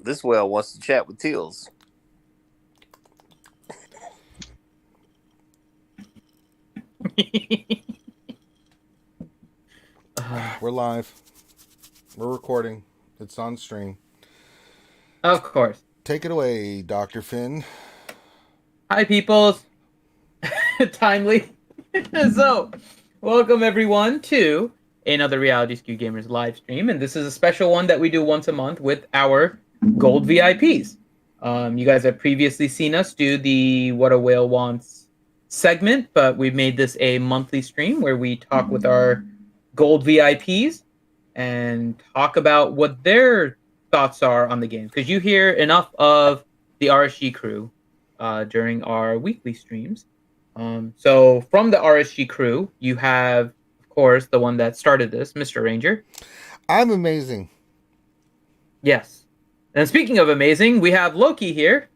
This whale wants to chat with Teals. We're live. We're recording. It's on stream. Of course. Take it away, Dr. Finn. Hi, peoples. Timely. So, welcome everyone to another Reality Skew Gamers live stream, and this is a special one that we do once a month with our gold VIPs. You guys have previously seen us do the What a Whale Wants segment, but we've made this a monthly stream where we talk with our gold VIPs and talk about what their thoughts are on the games, because you hear enough of the RSG crew during our weekly streams. So from the RSG crew, you have, of course, the one that started this, Mr. Ranger. I'm amazing. Yes. And speaking of amazing, we have Loki here.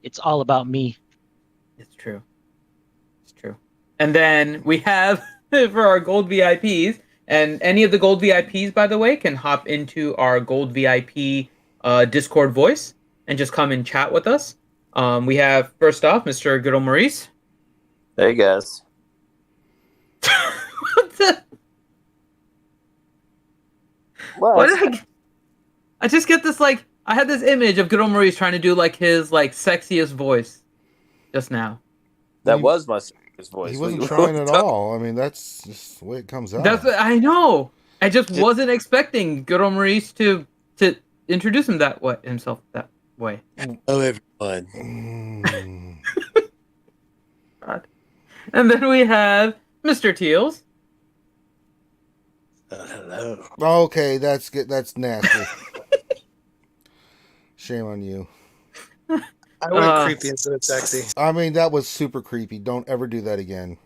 It's all about me. It's true. It's true. And then we have, for our gold VIPs, and any of the gold VIPs, by the way, can hop into our gold VIP Discord voice and just come and chat with us. We have, first off, Mr. Good old Maurice. Hey, guys. What the? Why did I just get this, like, I had this image of good old Maurice trying to do, like, his, like, sexiest voice just now. That was my sexiest voice. He wasn't trying at all. I mean, that's just the way it comes out. That's what, I know. I just wasn't expecting good old Maurice to introduce himself that way. Hello, everyone. God. And then we have Mr. Teals. Hello. Okay, that's good. That's nasty. Shame on you. I went creepy instead of sexy. I mean, that was super creepy. Don't ever do that again.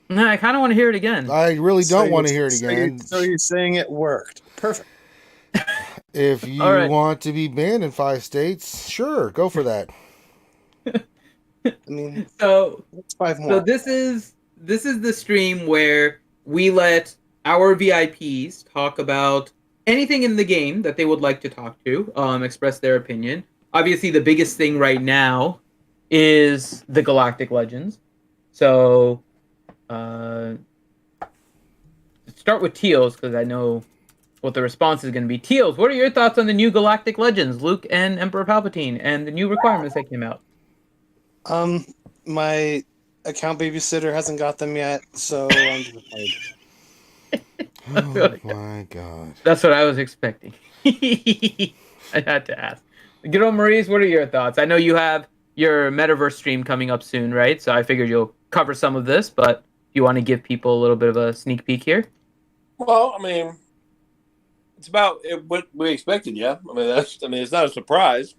No, I kind of want to hear it again. I really don't want to hear it again. So you're saying it worked. Perfect. If you want to be banned in 5 states, sure, go for that. I mean, so it's 5 more. So this is the stream where we let our VIPs talk about anything in the game that they would like to talk to, express their opinion. Obviously, the biggest thing right now is the Galactic Legends. So, start with Teals, because I know what the response is going to be. Teals, what are your thoughts on the new Galactic Legends, Luke and Emperor Palpatine, and the new requirements that came out? My account babysitter hasn't got them yet, so I'm disappointed. Oh my god. That's what I was expecting. I had to ask. Good old Maurice, what are your thoughts? I know you have your Metaverse stream coming up soon, right? So I figured you'll cover some of this, but do you want to give people a little bit of a sneak peek here? Well, I mean, it's about what we expected, yeah. I mean, it's not a surprise.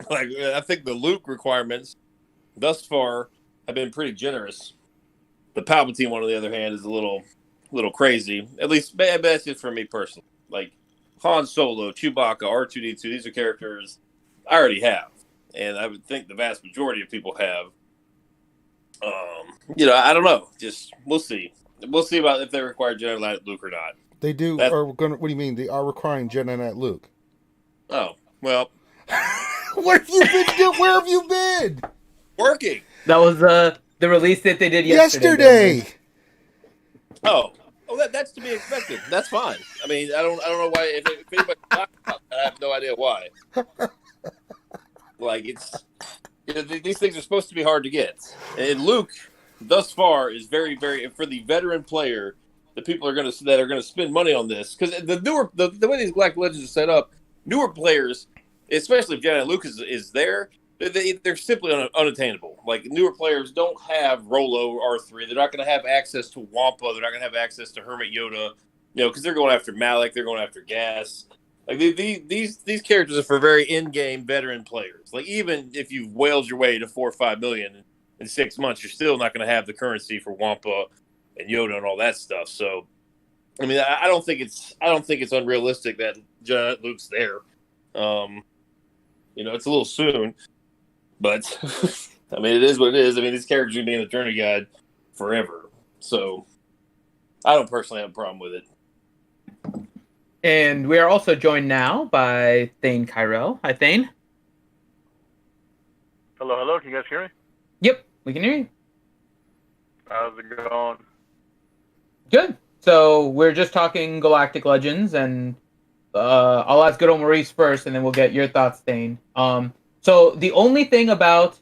Like, I think the Luke requirements thus far have been pretty generous. The Palpatine one, on the other hand, is a little crazy. At least that's just for me personally. Like Han Solo, Chewbacca, R2-D2, these are characters I already have, and I would think the vast majority of people have. I don't know. Just we'll see. We'll see about if they require Jedi Knight Luke or not. They do. What do you mean? They are requiring Jedi Knight Luke. Oh well. Where have you been? Where have you been? Working. That was the release that they did yesterday. Oh, that's to be expected. That's fine. I mean, I don't know why. If anybody's talking about that, I have no idea why. Like these things are supposed to be hard to get, and Luke, thus far, is very, very for the veteran player. The people that are going to spend money on this, because the way these Galactic Legends are set up, newer players, especially if Jedi Luke is there, they're simply unattainable. Like, newer players don't have Rolo R3. They're not going to have access to Wampa. They're not going to have access to Hermit Yoda, because they're going after Malak. They're going after Gas. Like, these characters are for very in-game veteran players. Like, even if you've whaled your way to 4 or 5 million in 6 months, you're still not going to have the currency for Wampa and Yoda and all that stuff. So, I mean, I don't think it's unrealistic that Luke's there. It's a little soon. But, I mean, it is what it is. I mean, these characters are going to be in the journey guide forever. So, I don't personally have a problem with it. And we are also joined now by Thane Kyrell. Hi, Thane. Hello, hello. Can you guys hear me? Yep, we can hear you. How's it going? Good. So we're just talking Galactic Legends, and I'll ask good old Maurice first, and then we'll get your thoughts, Thane. So the only thing about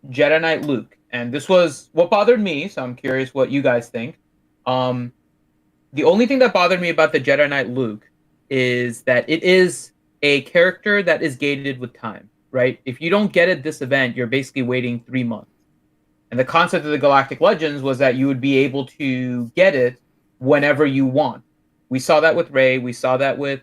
Jedi Knight Luke, and this was what bothered me, so I'm curious what you guys think. The only thing that bothered me about the Jedi Knight Luke is that it is a character that is gated with time, right? If you don't get it this event, you're basically waiting 3 months. And the concept of the Galactic Legends was that you would be able to get it whenever you want. We saw that with Rey. We saw that with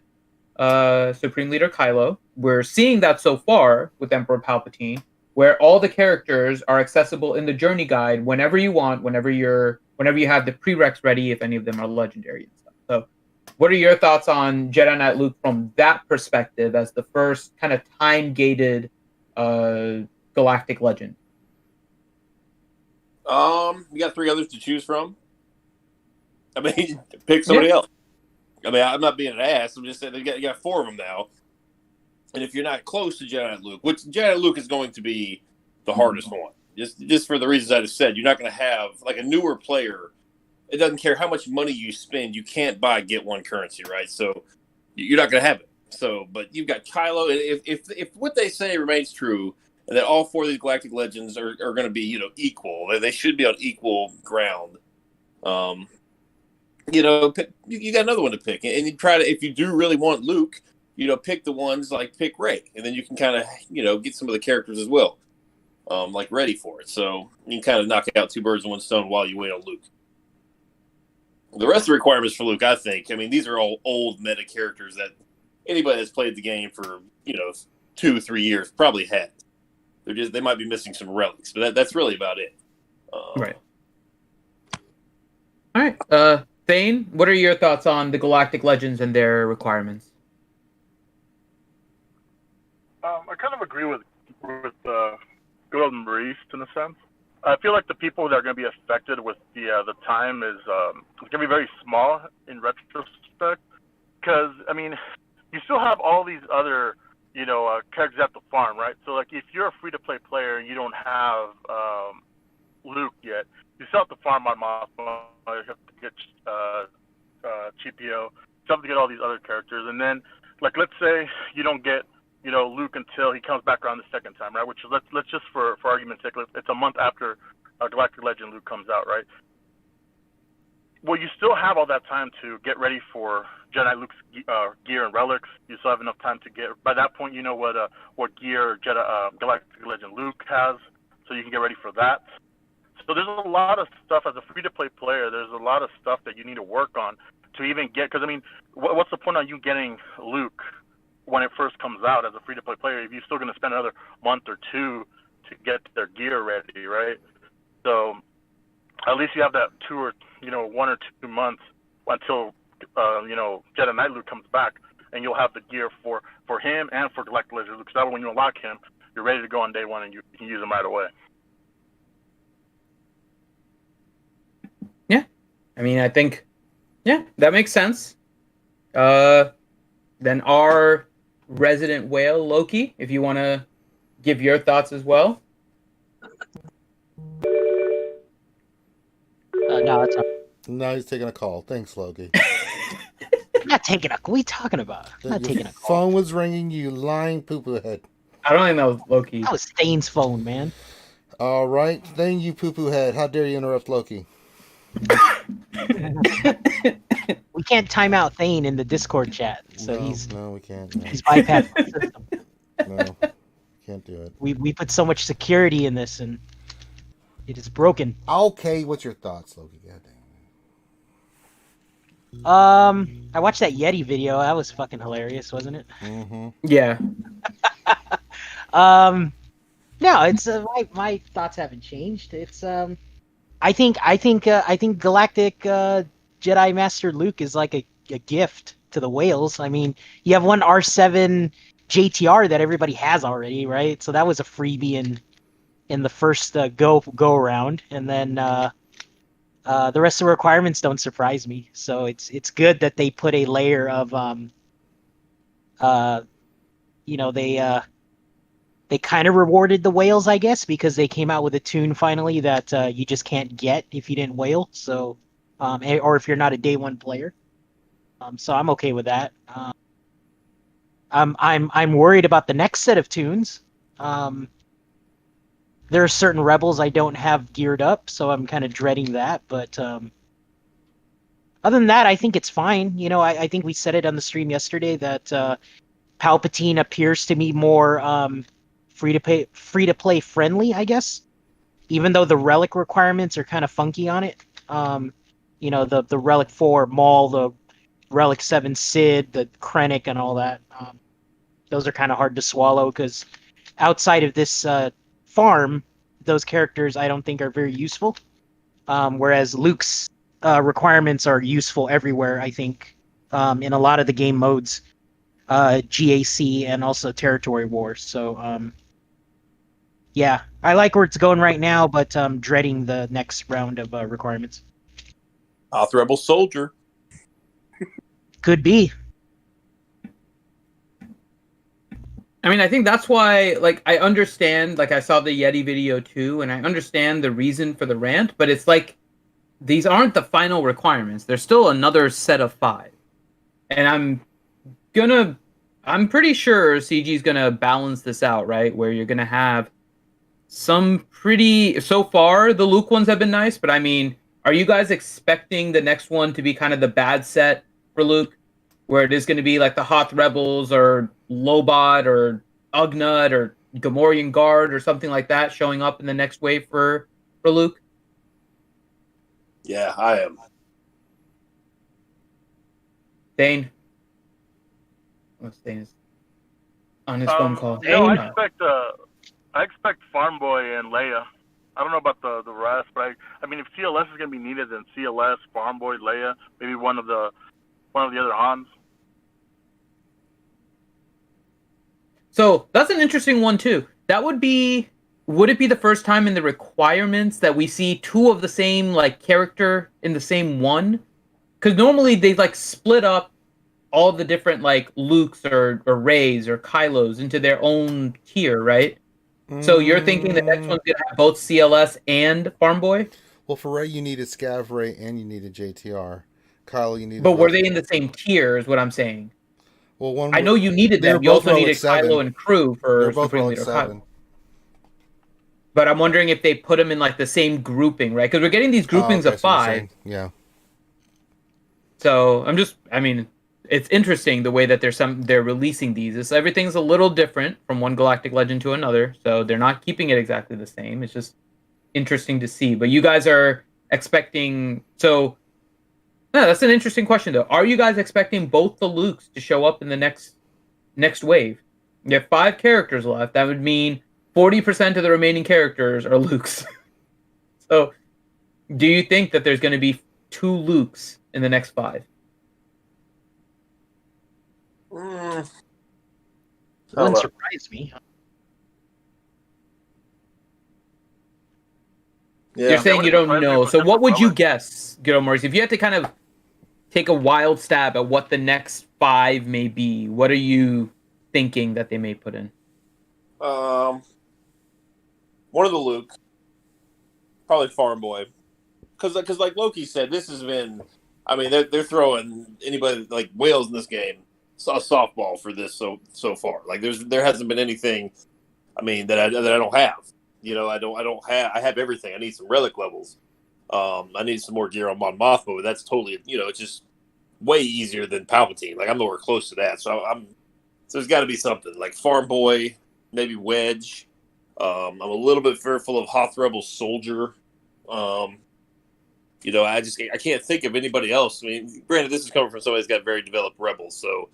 Supreme Leader Kylo. We're seeing that so far with Emperor Palpatine, where all the characters are accessible in the journey guide whenever you want, whenever you have the prereqs ready, if any of them are legendary and stuff. So what are your thoughts on Jedi Knight Luke from that perspective as the first kind of time-gated galactic legend? You got 3 others to choose from. I mean, pick somebody else. I mean, I'm not being an ass. I'm just saying you got 4 of them now. And if you're not close to Jedi Knight Luke, which Jedi Knight Luke is going to be the hardest one, just for the reasons I just said, you're not going to have like a newer player. It doesn't care how much money you spend, you can't get 1 currency, right? So you're not going to have it. So, but you've got Kylo. If what they say remains true, and that all 4 of these Galactic Legends are going to be equal, they should be on equal ground. You got another one to pick, and you try to, if you do really want Luke, pick the ones like pick Rey, and then you can kind of get some of the characters as well, like ready for it. So you can kind of knock out 2 birds with 1 stone while you wait on Luke. The rest of the requirements for Luke, I think, these are all old meta characters that anybody that's played the game for 2-3 years probably has. They might be missing some relics, but that's really about it. Right. All right. Thane, what are your thoughts on the Galactic Legends and their requirements? I kind of agree with good old Maurice in a sense. I feel like the people that are going to be affected with the time is going to be very small in retrospect, because you still have all these other characters at the farm, right? So like if you're a free to play player and you don't have Luke yet, you still have to farm on Mothma, you have to get CPO, you have to get all these other characters, and then like let's say you don't get Luke until he comes back around the second time, right? Which is let's just for argument's sake, it's a month after Galactic Legend Luke comes out, right? Well, you still have all that time to get ready for Jedi Luke's gear and relics. You still have enough time to get. By that point, you know what gear Jedi Galactic Legend Luke has, so you can get ready for that. So there's a lot of stuff as a free-to-play player. There's a lot of stuff that you need to work on to even get. Because what's the point on you getting Luke when it first comes out as a free-to-play player if you're still going to spend another month or 2 to get their gear ready, right? So at least you have that 1 or 2 months until Jedi Knight Luke comes back, and you'll have the gear for him and for Galactic Legend Luke. So that way, when you unlock him, you're ready to go on day 1 and you can use him right away. Yeah, I think, that makes sense. Then our resident whale, Loki, if you want to give your thoughts as well. No, it's not. No, he's taking a call. Thanks, Loki. I'm not taking a. What are you talking about? I'm not taking a call. Phone was ringing. You lying poo-poo head. I don't think that was Loki. That was Thane's phone, man. All right, Thane, you poo-poo head. How dare you interrupt Loki? We can't time out Thane in the Discord chat, so no, we can't. No. he's bypassed the system. No, can't do it. We put so much security in this, and it is broken. Okay, what's your thoughts, Loki? God dang. I watched that Yeti video. That was fucking hilarious, wasn't it? Mm-hmm. Yeah. No, it's my thoughts haven't changed. It's I think Galactic Jedi Master Luke is like a gift to the whales. You have one R7 JTR that everybody has already, right? So that was a freebie in the first go around, and then The rest of the requirements don't surprise me. So it's good that they put a layer of they kind of rewarded the whales, I guess, because they came out with a tune finally that you just can't get if you didn't whale. So, or if you're not a day one player. So I'm okay with that. I'm worried about the next set of tunes. There are certain rebels I don't have geared up, so I'm kind of dreading that. But other than that, I think it's fine. I think we said it on the stream yesterday that Palpatine appears to be more free to play friendly, I guess. Even though the relic requirements are kind of funky on it. The relic 4 Maul, the relic 7 Sid, the Krennic, and all that. Those are kind of hard to swallow because outside of this farm, those characters I don't think are very useful. Whereas Luke's requirements are useful everywhere, I think, in a lot of the game modes, GAC and also Territory War. So, yeah, I like where it's going right now, but I'm dreading the next round of requirements. Hoth Rebel Soldier. Could be. I mean, I think that's why, like, I understand, like, I saw the Yeti video too, and I understand the reason for the rant, but it's like, these aren't the final requirements. There's still another set of 5. And I'm pretty sure CG's gonna balance this out, right? Where you're gonna have some so far, the Luke ones have been nice, but I mean, are you guys expecting the next one to be kind of the bad set for Luke? Where it is going to be like the Hoth Rebels or Lobot or Ugnaught or Gamorrean Guard or something like that showing up in the next wave for Luke? Yeah, I am. Dane? Dane is on his phone call. I expect Farm Boy and Leia. I don't know about the rest, but I mean, if CLS is going to be needed, then CLS, Farm Boy, Leia, maybe one of the other Hans. So that's an interesting one too. Would it be the first time in the requirements that we see 2 of the same like character in the same one? Because normally they like split up all the different like Lukes or Reys or Kylos into their own tier, right? So you're thinking the next one's gonna have both CLS and Farm Boy? Well, for Rey, you need a Scav Ray and you need a JTR. Kyle, you need. But were they in the same tier? Is what I'm saying. Well, one. I know you needed them. You also needed Kylo and Crew for They're both Supreme Relic Leader 7. Kylo. But I'm wondering if they put them in like the same grouping, right? Because we're getting these groupings of 5. Yeah. So it's interesting the way that they're releasing these. Everything's a little different from one Galactic Legend to another, so they're not keeping it exactly the same. It's just interesting to see. But you guys are expecting that's an interesting question though. Are you guys expecting both the Lukes to show up in the next wave? You have 5 characters left. That would mean 40% of the remaining characters are Lukes. So, do you think that there's going to be 2 Lukes in the next 5? Wouldn't surprise me. Yeah. You're saying you don't know. So what would you guess, Gilmore? If you had to kind of take a wild stab at what the next 5 may be, what are you thinking that they may put in? One of the Luke, probably Farm Boy, because like Loki said, this has been. I mean, they're throwing anybody like whales in this game. A softball for this so far. Like there hasn't been anything. I mean that I don't have. I have everything. I need some relic levels. I need some more gear on Mon Mothma, but that's totally it's just way easier than Palpatine. Like I'm nowhere close to that. So there's got to be something like Farm Boy, maybe Wedge. I'm a little bit fearful of Hoth Rebel Soldier. I can't think of anybody else. I mean, granted, this is coming from somebody who's got very developed rebels, so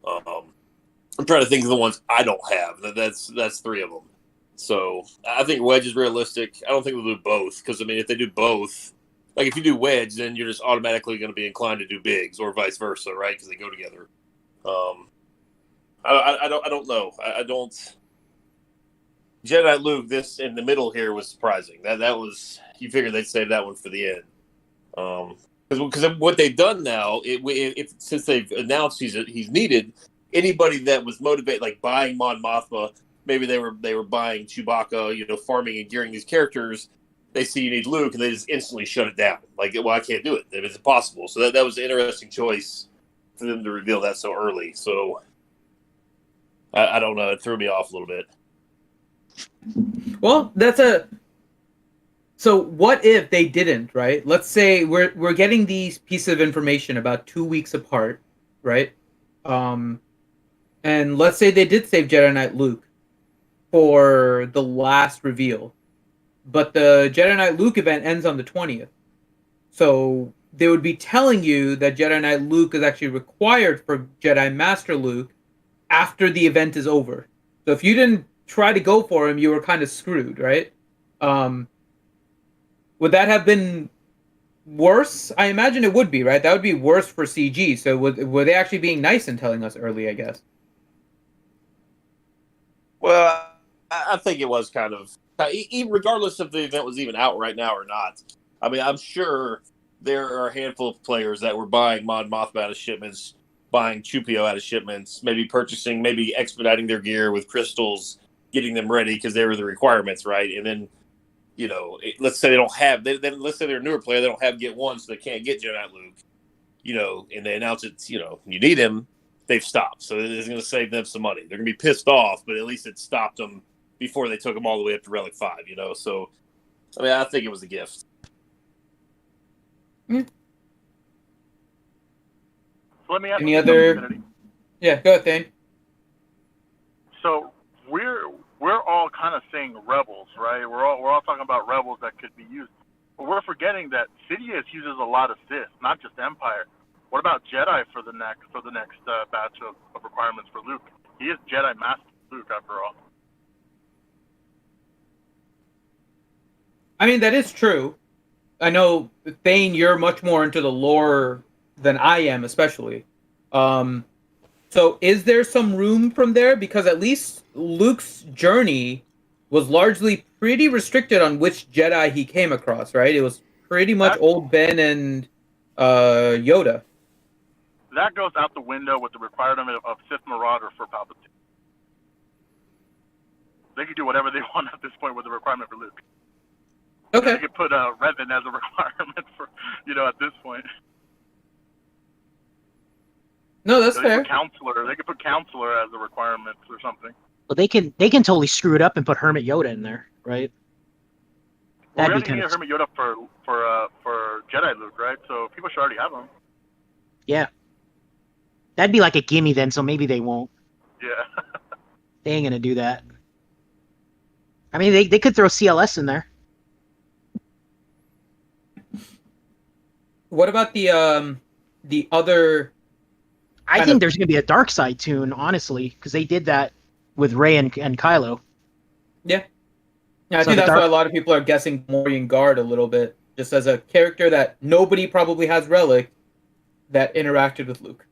I'm trying to think of the ones I don't have. That's 3 of them. So I think Wedge is realistic. I don't think they'll do both because I mean, if they do both, like if you do Wedge, then you're just automatically going to be inclined to do Biggs or vice versa, right? Because they go together. I don't know. I don't. Jedi Luke, this in the middle here was surprising. That was you figured they'd save that one for the end. Because what they've done now, since they've announced he's needed, anybody that was motivated, like buying Mon Mothma, maybe they were buying Chewbacca, farming and gearing these characters. They see you need Luke, and they just instantly shut it down. Like, well, I can't do it. It's impossible. So that was an interesting choice for them to reveal that so early. So I don't know. It threw me off a little bit. Well, so what if they didn't, right? Let's say we're getting these pieces of information about 2 weeks apart, right? And let's say they did save Jedi Knight Luke for the last reveal, but the Jedi Knight Luke event ends on the 20th. So they would be telling you that Jedi Knight Luke is actually required for Jedi Master Luke after the event is over. So if you didn't try to go for him, you were kind of screwed, right? Would that have been worse? I imagine it would be, right? That would be worse for CG. So were they actually being nice and telling us early, I guess? Well, I think it was kind of, regardless if the event was even out right now or not. I mean, I'm sure there are a handful of players that were buying Mon Mothma out of shipments, buying Chewpio out of shipments, maybe expediting their gear with crystals, getting them ready because they were the requirements, right? And then, let's say they don't have, let's say they're a newer player, they don't have Get One, so they can't get Jedi Luke, and they announce it, you need him, they've stopped. So it's going to save them some money. They're going to be pissed off, but at least it stopped them before they took them all the way up to Relic 5, So, I mean, I think it was a gift. Mm. So let me ask Any you other? something, Yeah, go ahead, Thane. So we're all kind of saying rebels, right? We're all talking about rebels that could be used, but we're forgetting that Sidious uses a lot of Sith, not just Empire. What about Jedi for the next batch of requirements for Luke? He is Jedi Master Luke after all. I mean, that is true. I know, Thane, you're much more into the lore than I am, especially. So is there some room from there? Because at least Luke's journey was largely pretty restricted on which Jedi he came across, right? It was pretty much old Ben and Yoda. That goes out the window with the requirement of Sith Marauder for Palpatine. They could do whatever they want at this point with the requirement for Luke. Okay. They could put Revan as a requirement for, at this point. No, that's fair. They could put Counselor as a requirement or something. Well, they can totally screw it up and put Hermit Yoda in there, right? Well, we already need Hermit Yoda for Jedi Luke, right? So people should already have him. Yeah. That'd be like a gimme then, so maybe they won't. Yeah. They ain't gonna do that. I mean, they could throw CLS in there. What about the other? I think there's gonna be a dark side tune, honestly, because they did that with Rey and Kylo. Yeah. Yeah, I think that's why a lot of people are guessing Morian Guard a little bit, just as a character that nobody probably has Relic that interacted with Luke.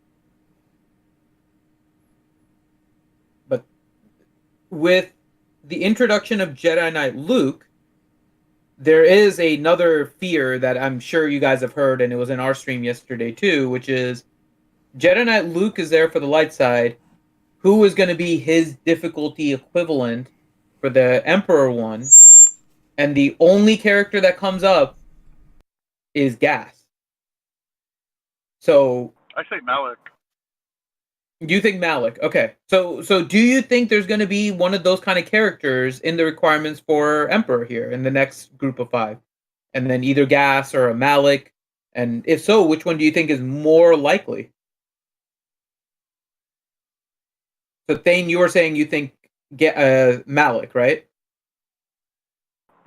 But with the introduction of Jedi Knight Luke, there is another fear that I'm sure you guys have heard, and it was in our stream yesterday too, which is Jedi Knight Luke is there for the light side. Who is going to be his difficulty equivalent for the Emperor one? And the only character that comes up is Gas. So I say Malak. You think Malak? Okay. So do you think there's going to be one of those kind of characters in the requirements for Emperor here in the next group of 5? And then either Gas or a Malak? And if so, which one do you think is more likely? So Thane, you were saying you think Malak, right?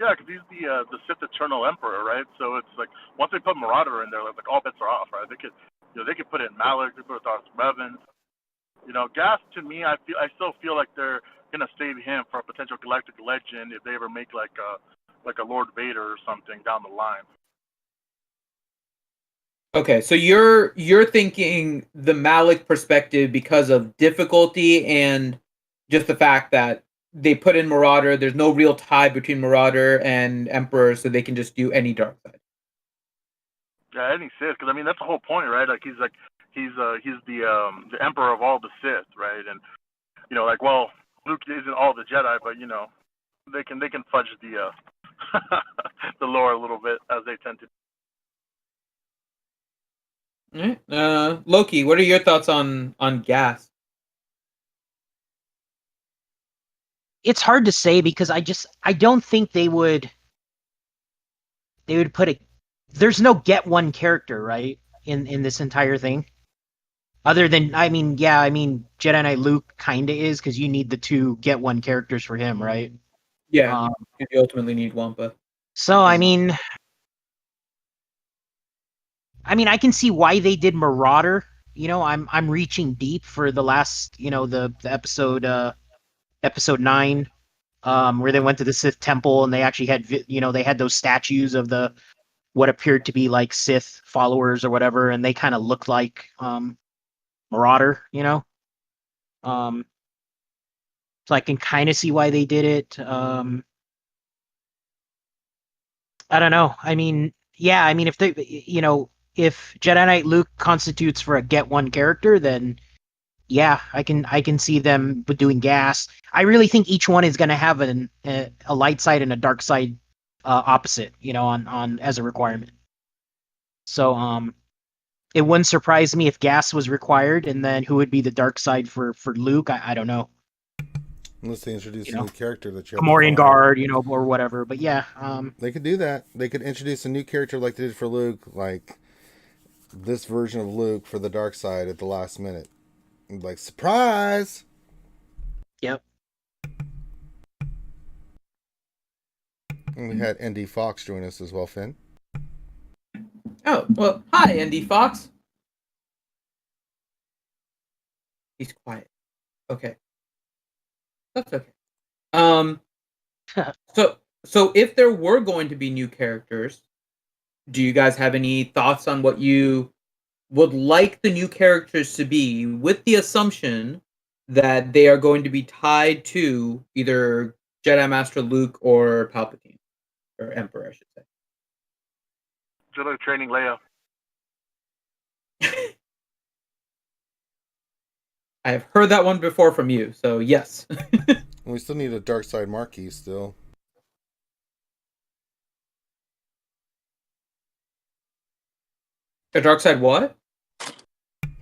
Yeah, because he's the Sith Eternal Emperor, right? So it's like once they put Marauder in there, like all bets are off, right? They could put in Malak, they could put in Revan. Gas to me, I still feel like they're gonna save him for a potential galactic legend if they ever make like a Lord Vader or something down the line. Okay, so you're thinking the Malak perspective because of difficulty and just the fact that they put in Marauder. There's no real tie between Marauder and Emperor, so they can just do any dark side. Yeah, any Sith, because I mean that's the whole point, right? Like he's the emperor of all the Sith, right? And like, well, Luke isn't all the Jedi, but they can fudge the the lore a little bit as they tend to. All right. Loki, what are your thoughts on gas? It's hard to say because I don't think they would put there's no get one character, right? In this entire thing. Other than Jedi Knight Luke kinda is, because you need the 2 get one characters for him, right? Yeah, you ultimately need Wampa. So I can see why they did Marauder. I'm reaching deep for the last, the episode 9, where they went to the Sith temple and they actually had, they had those statues of what appeared to be like Sith followers or whatever, and they kind of looked like Marauder, so I can kind of see why they did it. I don't know. If they, if Jedi Knight Luke constitutes for a get one character, then yeah, I can see them doing gas. I really think each one is going to have a light side and a dark side opposite, on as a requirement. So it wouldn't surprise me if gas was required, and then who would be the dark side for Luke? I don't know. Unless they introduce a new character that you have Gamorrean Guard, or whatever. But yeah, they could do that. They could introduce a new character like they did for Luke, like this version of Luke for the dark side at the last minute. Like, surprise! Yep. And we had ND Fox join us as well, Finn. Oh, well, hi, ND Fox. He's quiet. Okay. That's okay. So if there were going to be new characters, do you guys have any thoughts on what you would like the new characters to be, with the assumption that they are going to be tied to either Jedi Master Luke or Palpatine, or Emperor, I should say? Jedi training Leia. I have heard that one before from you, so yes. We still need a dark side marquee still. A dark side what?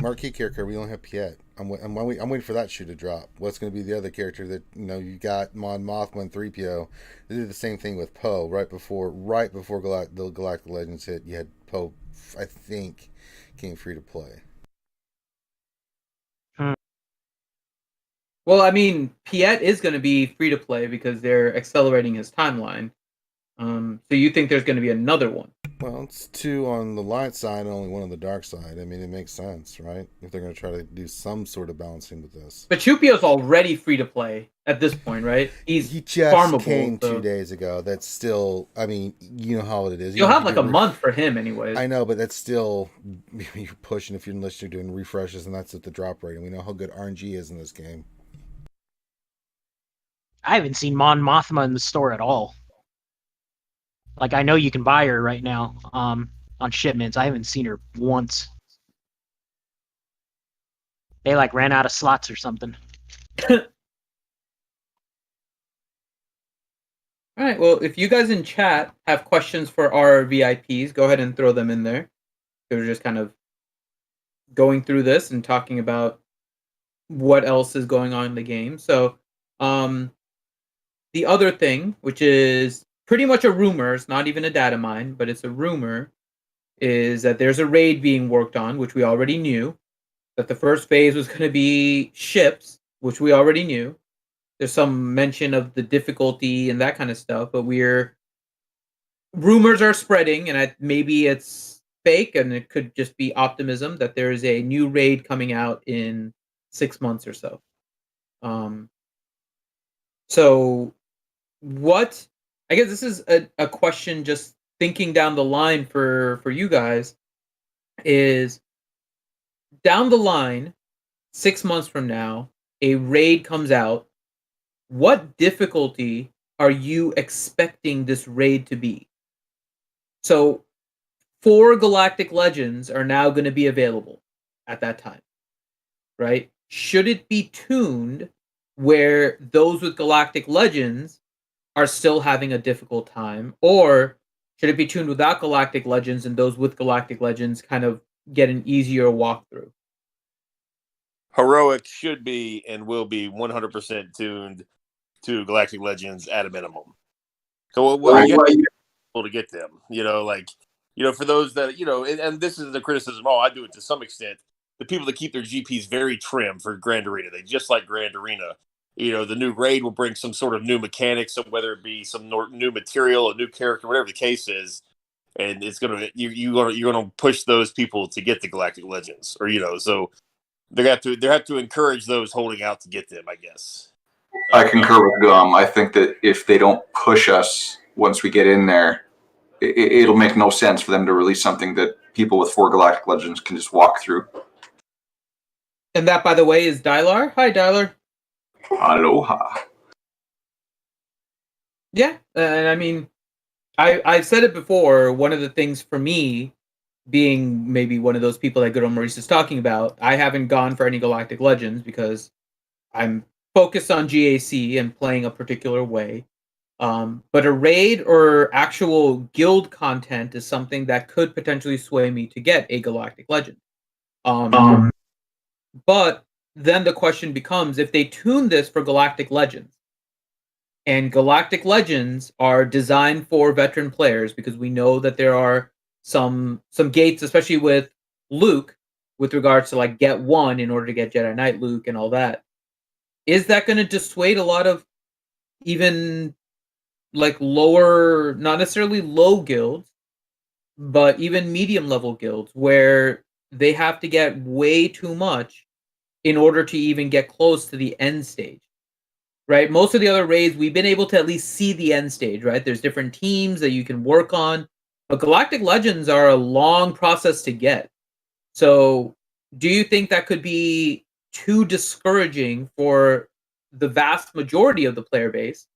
Marquee character. We don't have Piet. I'm waiting for that shoe to drop. What's going to be the other character that you got? Mon Mothma and 3PO. They did the same thing with Poe right before the Galactic Legends hit. You had Poe, I think, came free to play. Well, Piet is going to be free to play because they're accelerating his timeline. So you think there's going to be another one? Well, it's 2 on the light side and only 1 on the dark side. It makes sense, right? If they're going to try to do some sort of balancing with this. But Chupio's already free to play at this point, right? He just farmable, came 2 days ago. That's still, you know how it is. You'll have like a month for him anyways. I know, but that's still, you're pushing unless you're doing refreshes, and that's at the drop rate. And we know how good RNG is in this game. I haven't seen Mon Mothma in the store at all. Like, I know you can buy her right now on shipments. I haven't seen her once. They ran out of slots or something. All right, well, if you guys in chat have questions for our VIPs, go ahead and throw them in there. We're just kind of going through this and talking about what else is going on in the game. So, the other thing, which is pretty much a rumor, it's not even a data mine, but it's a rumor, is that there's a raid being worked on, which we already knew. That the first phase was going to be ships, which we already knew. There's some mention of the difficulty and that kind of stuff, but rumors are spreading, and maybe it's fake, and it could just be optimism that there is a new raid coming out in 6 months or so. So what, I guess this is a question just thinking down the line for you guys, is down the line, 6 months from now, a raid comes out. What difficulty are you expecting this raid to be? So 4 Galactic Legends are now going to be available at that time, right? Should it be tuned where those with Galactic Legends are still having a difficult time, or should it be tuned without Galactic Legends and those with Galactic Legends kind of get an easier walkthrough? Heroic should be and will be 100% tuned to Galactic Legends at a minimum. So you have to get them, for those that, and this is the criticism. Oh, I do it to some extent. The people that keep their GPs very trim for Grand Arena, they just like Grand Arena. The new raid will bring some sort of new mechanics, so whether it be some new material, a new character, whatever the case is, and it's you're gonna push those people to get the Galactic Legends, or so they have to encourage those holding out to get them, I guess. I concur with Gum. I think that if they don't push us once we get in there, it'll make no sense for them to release something that people with 4 Galactic Legends can just walk through. And that, by the way, is Dylar. Hi, Dylar. Aloha. Yeah, and I mean, I've said it before. One of the things for me, being maybe one of those people that Good Old Maurice is talking about, I haven't gone for any Galactic Legends because I'm focused on GAC and playing a particular way. But a raid or actual guild content is something that could potentially sway me to get a Galactic Legend. But then the question becomes, if they tune this for Galactic Legends, and Galactic Legends are designed for veteran players, because we know that there are some gates, especially with Luke, with regards to like get 1 in order to get Jedi Knight Luke and all that. Is that going to dissuade a lot of even like lower, not necessarily low guilds, but even medium level guilds where they have to get way too much in order to even get close to the end stage, right? Most of the other raids, we've been able to at least see the end stage, right? There's different teams that you can work on, but Galactic Legends are a long process to get. So do you think that could be too discouraging for the vast majority of the player base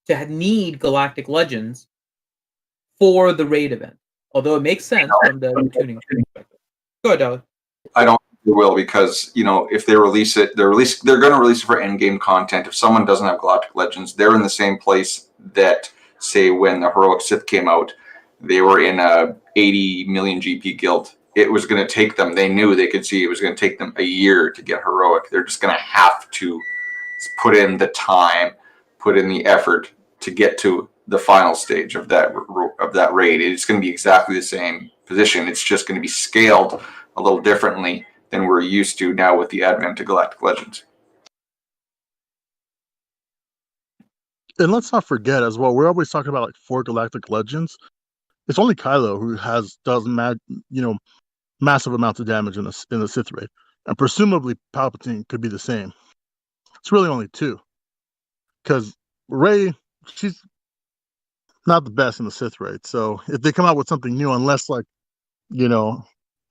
to need Galactic Legends for the raid event? Although it makes sense from the tuning perspective. Go ahead, Dolly. I don't think they will, because if they release it, they're going to release it for end game content. If someone doesn't have Galactic Legends, they're in the same place that, say, when the Heroic Sith came out, they were in a 80 million GP guild. It was going to take them. They knew they could see it was going to take them a year to get Heroic. They're just going to have to put in the time, put in the effort to get to the final stage of that raid. It's going to be exactly the same position. It's just going to be scaled a little differently than we're used to now with the advent of Galactic Legends. And let's not forget as well, we're always talking about like 4 Galactic Legends. It's only Kylo who does massive amounts of damage in the Sith raid, and presumably Palpatine could be the same. It's really only 2, because Rey, she's not the best in the Sith raid. So if they come out with something new, unless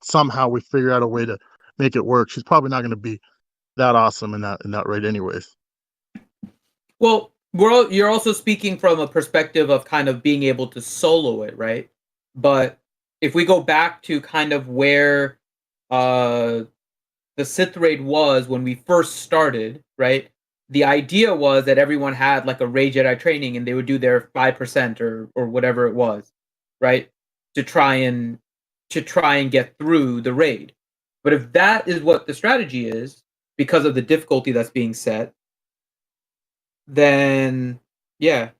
somehow we figure out a way to make it work, she's probably not going to be that awesome in that raid anyways. Well, you're also speaking from a perspective of kind of being able to solo it, right? But if we go back to kind of where the Sith raid was when we first started, right? The idea was that everyone had like a Rey Jedi training and they would do their 5% or whatever it was, right? To try and get through the raid. But if that is what the strategy is, because of the difficulty that's being set, then yeah.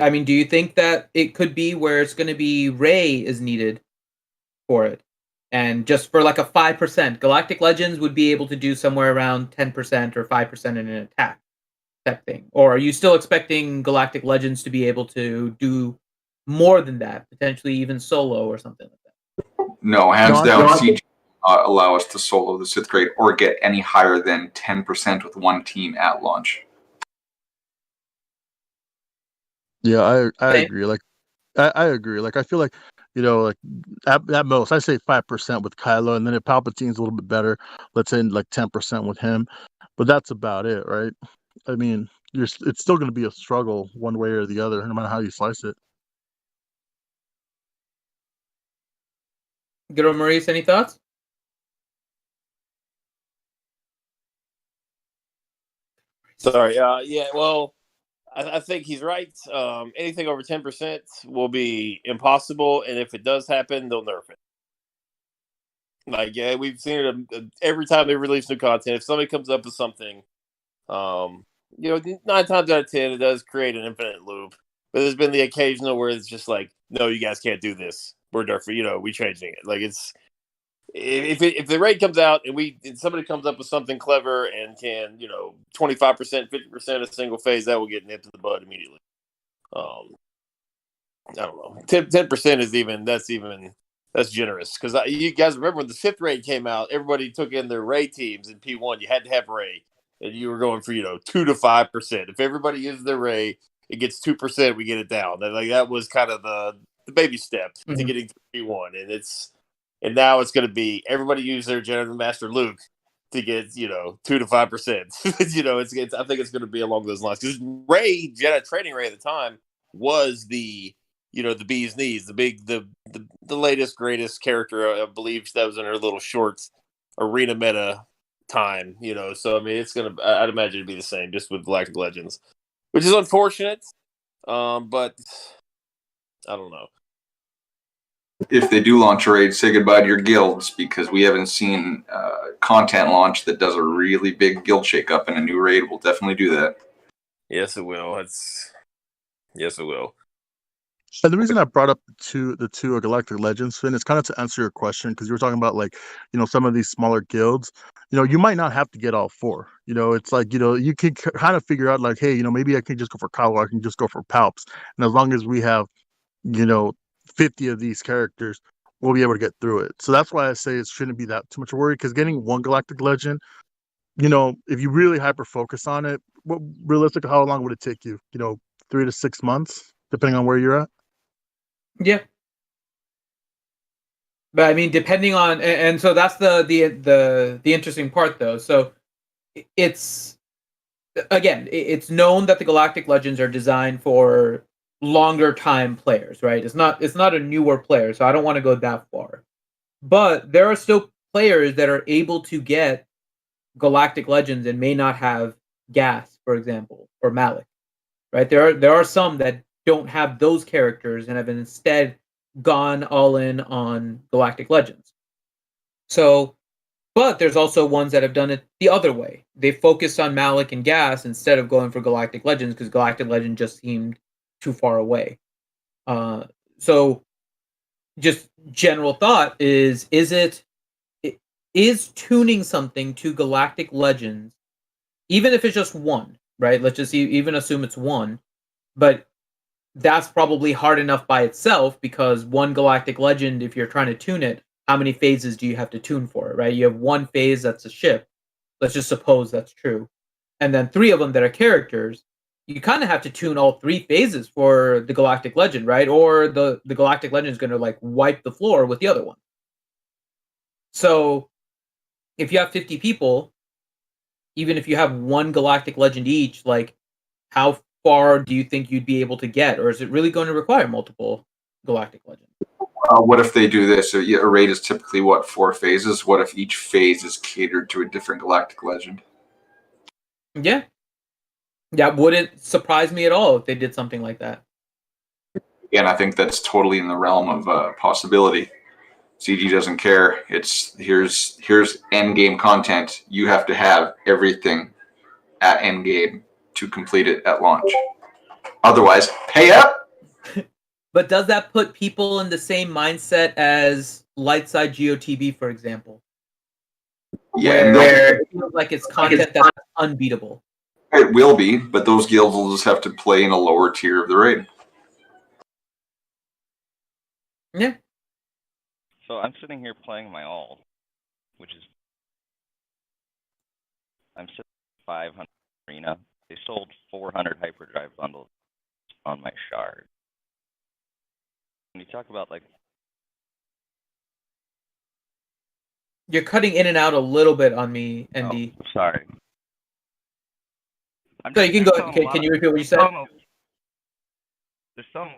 I mean, do you think that it could be where it's going to be Rey is needed for it? And just for like a 5%, Galactic Legends would be able to do somewhere around 10% or 5% in an attack, that thing. Or are you still expecting Galactic Legends to be able to do more than that, potentially even solo or something like that? No, hands down, CG allow us to solo the Sith raid or get any higher than 10% with one team at launch. Yeah, I agree. Like, I agree. Like, I feel like, like at most, I say 5% with Kylo, and then if Palpatine's a little bit better, let's say like 10% with him. But that's about it, right? I mean, it's still going to be a struggle one way or the other, no matter how you slice it. Good old Maurice, any thoughts? Sorry. Yeah. Well, I think he's right. Anything over 10% will be impossible, and if it does happen, they'll nerf it. Like, yeah, we've seen it every time they release new content. If somebody comes up with something, you know, 9 times out of 10, it does create an infinite loop. But there's been the occasional where it's just like, no, you guys can't do this. We're nerfing. You know, we changing it. Like, it's if the raid comes out and somebody comes up with something clever and can 25%, 50% of single phase, that will get nipped in the bud immediately. I don't know. 10% is that's generous because you guys remember when the 5th raid came out, everybody took in their raid teams in P1. You had to have raid, and you were going for 2 to 5%. If everybody uses their raid, it gets 2%. We get it down. That was kind of the baby step to getting through P1, and now it's going to be everybody use their Generative Master Luke to get 2 to 5%. It's I think it's going to be along those lines because Ray Jedi Training Ray at the time was the the bee's knees, the latest greatest character. I believe that was in her little short arena meta time. So I mean it's gonna. I'd imagine it'd be the same just with Galactic Legends, which is unfortunate. But I don't know. If they do launch a raid, say goodbye to your guilds because we haven't seen content launch that does a really big guild shakeup, and a new raid will definitely do that. Yes, it will. Yes, it will. And the reason I brought up the two Galactic Legends, Finn, is kind of to answer your question because you were talking about some of these smaller guilds. You might not have to get all 4. It's like you can kind of figure out like, hey, maybe I can just go for Kylo, I can just go for Palps, and as long as we have 50 of these characters, we'll be able to get through it. So that's why I say it shouldn't be that too much of a worry because getting one Galactic Legend, if you really hyper focus on it, realistically, how long would it take you? 3 to 6 months, depending on where you're at. Yeah. But I mean, depending on, and so that's the interesting part, though. So it's known that the Galactic Legends are designed for longer time players, right? It's not a newer player, so I don't want to go that far. But there are still players that are able to get Galactic Legends and may not have gas, for example, or Malik, right? There are some that don't have those characters and have instead gone all in on Galactic Legends. So, but there's also ones that have done it the other way. They focused on Malik and Gas instead of going for Galactic Legends because Galactic Legend just seemed too far away. So just general thought is tuning something to Galactic Legends, even if it's just one, right? Let's just even assume it's one, but that's probably hard enough by itself because one Galactic Legend, if you're trying to tune it, how many phases do you have to tune for it, right? You have one phase that's a ship. Let's just suppose that's true. And then 3 of them that are characters. You kind of have to tune all 3 phases for the Galactic Legend, right? Or the Galactic Legend is going to wipe the floor with the other one. So if you have 50 people, even if you have one Galactic Legend each, how far do you think you'd be able to get? Or is it really going to require multiple Galactic Legends? What if they do this? A raid is typically 4 phases? What if each phase is catered to a different Galactic Legend? Yeah. That wouldn't surprise me at all if they did something like that. Again, I think that's totally in the realm of possibility. CG doesn't care. It's here's end game content. You have to have everything at end game to complete it at launch. Otherwise, pay up. But does that put people in the same mindset as Lightside GOTB, for example? Yeah, where it feels like it's content that's unbeatable. It will be, but those guilds will just have to play in a lower tier of the raid. Yeah. So I'm sitting here playing my alt, which is I'm sitting at 500 arena. They sold 400 hyperdrive bundles on my shard. When you talk about you're cutting in and out a little bit on me, ND. Oh, sorry. So you can go. Can you repeat what you said? There's some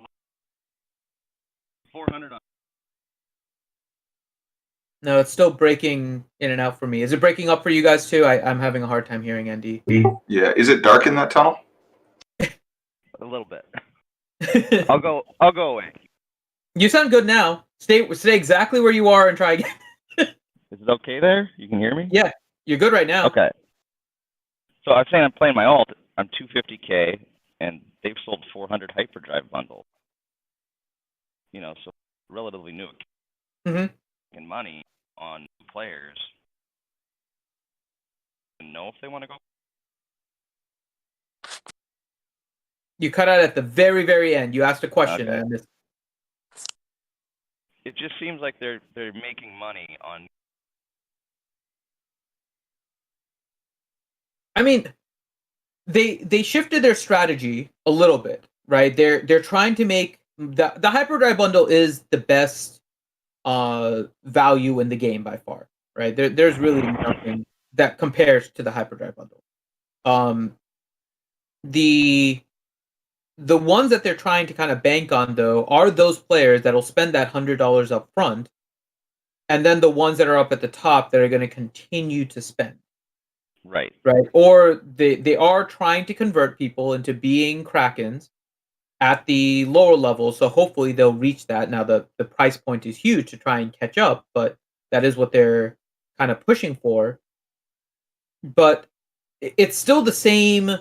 400 on No, it's still breaking in and out for me. Is it breaking up for you guys too? I'm having a hard time hearing Andy. Yeah. Is it dark in that tunnel? A little bit. I'll go away. You sound good now. Stay exactly where you are and try again. Is it okay there? You can hear me? Yeah, you're good right now. Okay. So I'm saying I'm playing my alt. I'm 250K, and they've sold 400 hyperdrive bundles. You know, so relatively new. Mhm. And money on players. And know if they want to go. You cut out at the very, very end. You asked a question, Okay. and It just seems like they're making money on. I mean, they shifted their strategy a little bit, right? They're trying to make the hyperdrive bundle is the best value in the game by far, right? There's really nothing that compares to the hyperdrive bundle. The ones that they're trying to kind of bank on, though, are those players that'll spend that $100 up front, and then the ones that are up at the top that are going to continue to spend. Right. Right. Or they are trying to convert people into being Krakens at the lower level, so hopefully they'll reach that. Now the price point is huge to try and catch up, but that is what they're kind of pushing for. But it's still the same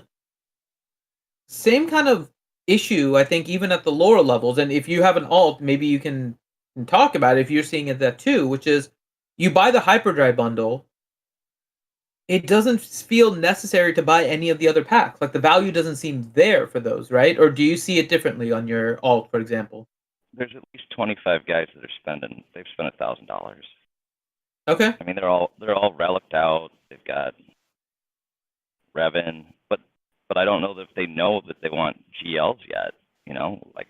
kind of issue, I think, even at the lower levels. And if you have an alt, maybe you can talk about it if you're seeing it that too, which is you buy the hyperdrive bundle, it doesn't feel necessary to buy any of the other packs. Like the value doesn't seem there for those, right? Or do you see it differently on your alt, for example? There's at least 25 guys that are they've spent $1,000. Okay. I mean, they're all reliced out. They've got Revan, but I don't know that they know that they want GLs yet. You know, like.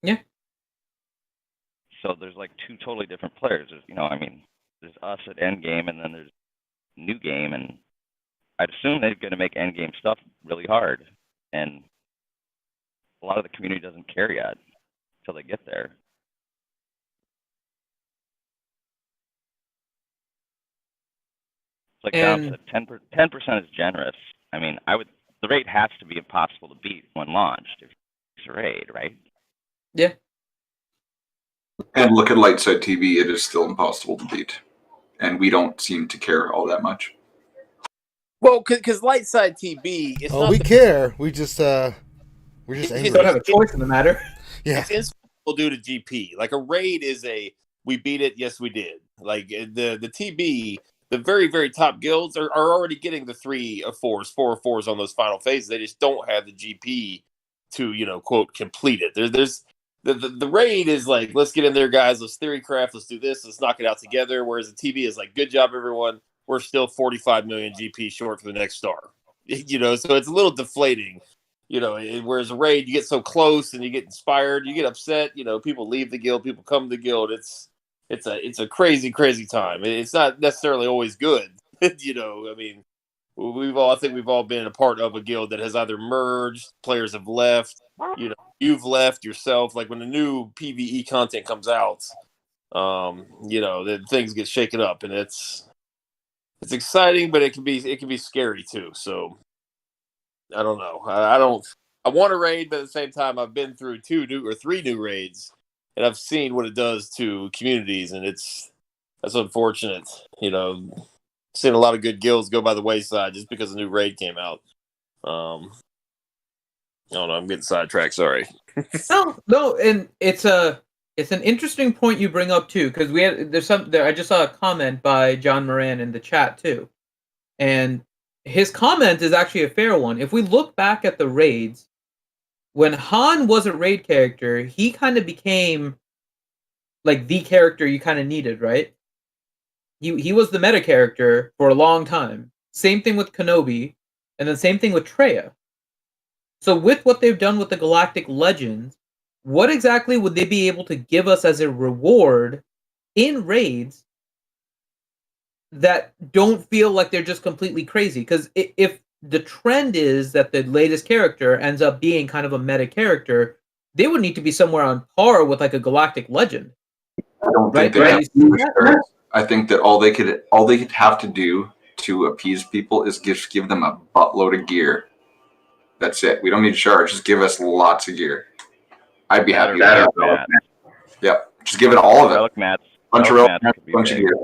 Yeah. So there's like two totally different players. There's, I mean, there's us at endgame, and then there's new game, and I'd assume they're going to make endgame stuff really hard, and a lot of the community doesn't care yet until they get there. It's like down to 10% is generous. I mean, the rate has to be impossible to beat when launched if it's a raid, right? Yeah. And look at Lightside TV; it is still impossible to beat, and we don't seem to care all that much. Well, because Lightside TV, it's not we care. We just we're just angry. You don't have a choice in the matter. Yeah. It's inspirable due to GP. Like a raid is we beat it, yes we did. Like the TB, the very, very top guilds are already getting the 3 of 4s, 4 of 4s on those final phases. They just don't have the GP to, quote, complete it. There's the raid is like, let's get in there, guys, let's theory craft, let's do this, let's knock it out together. Whereas the TB is like, good job, everyone. We're still 45 million GP short for the next star. So it's a little deflating. Whereas a raid, you get so close and you get inspired, you get upset. People leave the guild, people come to the guild. It's a crazy, crazy time. It's not necessarily always good. I mean, I think we've all been a part of a guild that has either merged, players have left. You've left yourself. Like when the new PvE content comes out, then things get shaken up, and it's exciting, but it can be scary too. So. I don't know. I want to raid, but at the same time, I've been through 2 new or 3 new raids, and I've seen what it does to communities, and that's unfortunate. Seeing a lot of good guilds go by the wayside just because a new raid came out. I don't know. I'm getting sidetracked. Sorry. No, and it's an interesting point you bring up too, because I just saw a comment by John Moran in the chat too, and his comment is actually a fair one. If we look back at the raids, when Han was a raid character, he kind of became like the character you kind of needed, right? He was the meta character for a long time. Same thing with Kenobi, and then same thing with Traya. So with what they've done with the Galactic Legends, what exactly would they be able to give us as a reward in raids that don't feel like they're just completely crazy? Because if the trend is that the latest character ends up being kind of a meta character, they would need to be somewhere on par with like a Galactic Legend. I don't think I think that all they could have to do to appease people is give them a buttload of gear. That's it. We don't need to charge. Just give us lots of gear. I'd be happy with that. Yep. Just give it all of it. Relic mats. Bunch of relic mats, bunch of gear.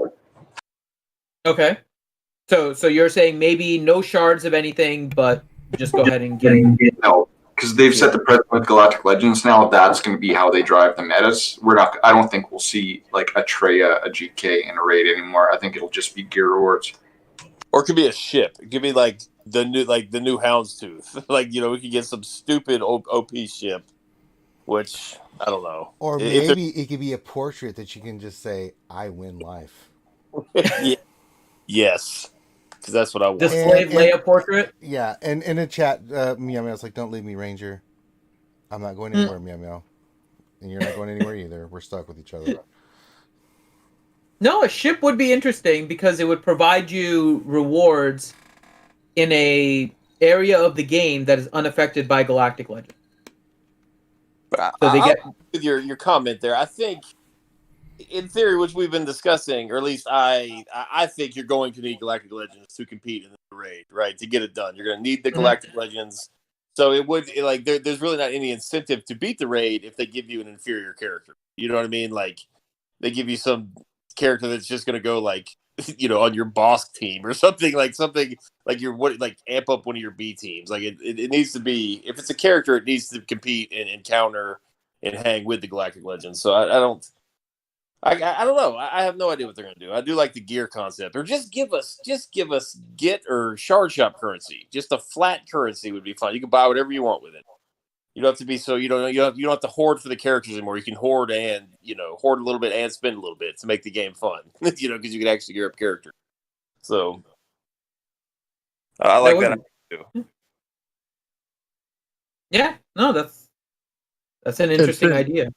Okay. So you're saying maybe no shards of anything, but just go ahead and get it. No, because they've set the precedent with Galactic Legends now. That's going to be how they drive the metas. I don't think we'll see like a Treya, a GK, and a raid anymore. I think it'll just be gear rewards. Or it could be a ship. It could be like the new Houndstooth. Like, you know, we could get some stupid OP ship, which I don't know. Or maybe it could be a portrait that you can just say, "I win life." Yeah. Yes, because that's what I want. The slave Leia portrait. Yeah, and in the chat, Meow Meow's like, "Don't leave me, Ranger. I'm not going anywhere, Meow Meow, and you're not going anywhere either. We're stuck with each other." No, a ship would be interesting because it would provide you rewards in a area of the game that is unaffected by Galactic Legend. But so they get with your comment there. I think, in theory, which we've been discussing, or at least I think you're going to need Galactic Legends to compete in the raid, right? To get it done, you're going to need the Galactic Legends. So it would like there's really not any incentive to beat the raid if they give you an inferior character. You know what I mean? Like they give you some character that's just going to go like, you know, on your boss team or something like amp up one of your B teams. Like it needs to be, if it's a character, it needs to compete and encounter and hang with the Galactic Legends. So I don't know. I have no idea what they're going to do. I do like the gear concept, or just give us get or shard shop currency. Just a flat currency would be fine. You can buy whatever you want with it. You don't have to be you don't have to hoard for the characters anymore. You can hoard and hoard a little bit and spend a little bit to make the game fun. Because you can actually gear up characters. So I like that too. Yeah, no, that's an interesting idea.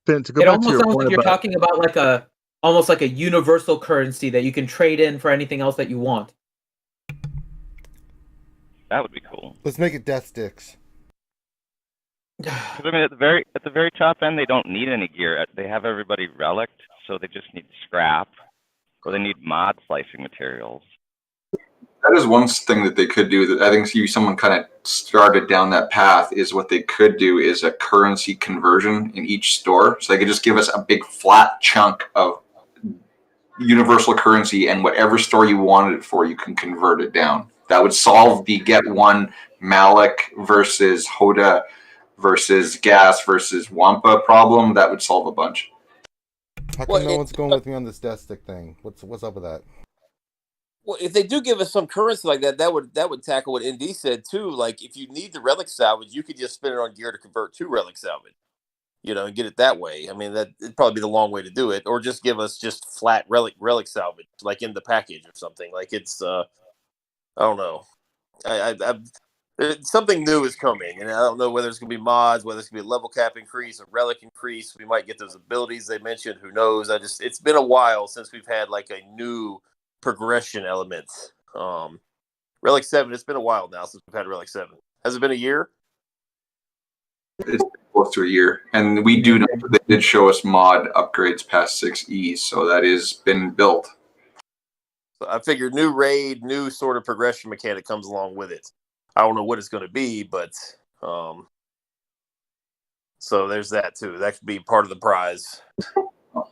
Ben, to go it back almost to your sounds point like you're about, talking about almost like a universal currency that you can trade in for anything else that you want. That would be cool. Let's make it death sticks. Because I mean, at the very top end, they don't need any gear. They have everybody relicked, so they just need scrap, or they need mod slicing materials. That is one thing that they could do. That I think someone kind of started down that path. Is what they could do is a currency conversion in each store, so they could just give us a big flat chunk of universal currency, and whatever store you wanted it for, you can convert it down. That would solve the get one Malik versus Hoda versus Gas versus Wampa problem. That would solve a bunch. How come no one's going with me on this death stick thing? What's up with that? Well, if they do give us some currency like that, that would tackle what ND said too. Like if you need the relic salvage, you could just spend it on gear to convert to relic salvage, and get it that way. I mean, it'd probably be the long way to do it, or just give us just flat relic salvage, like in the package or something. Like it's, I don't know. Something new is coming, and I don't know whether it's going to be mods, whether it's going to be a level cap increase, a relic increase. We might get those abilities they mentioned. Who knows? It's been a while since we've had like a new progression element. Relic 7, it's been a while now since we've had Relic 7. Has it been a year? It's close to a year. And we do know that they did show us mod upgrades past 6E, so that has been built. So I figured new raid, new sort of progression mechanic comes along with it. I don't know what it's going to be, but so there's that too. That could be part of the prize.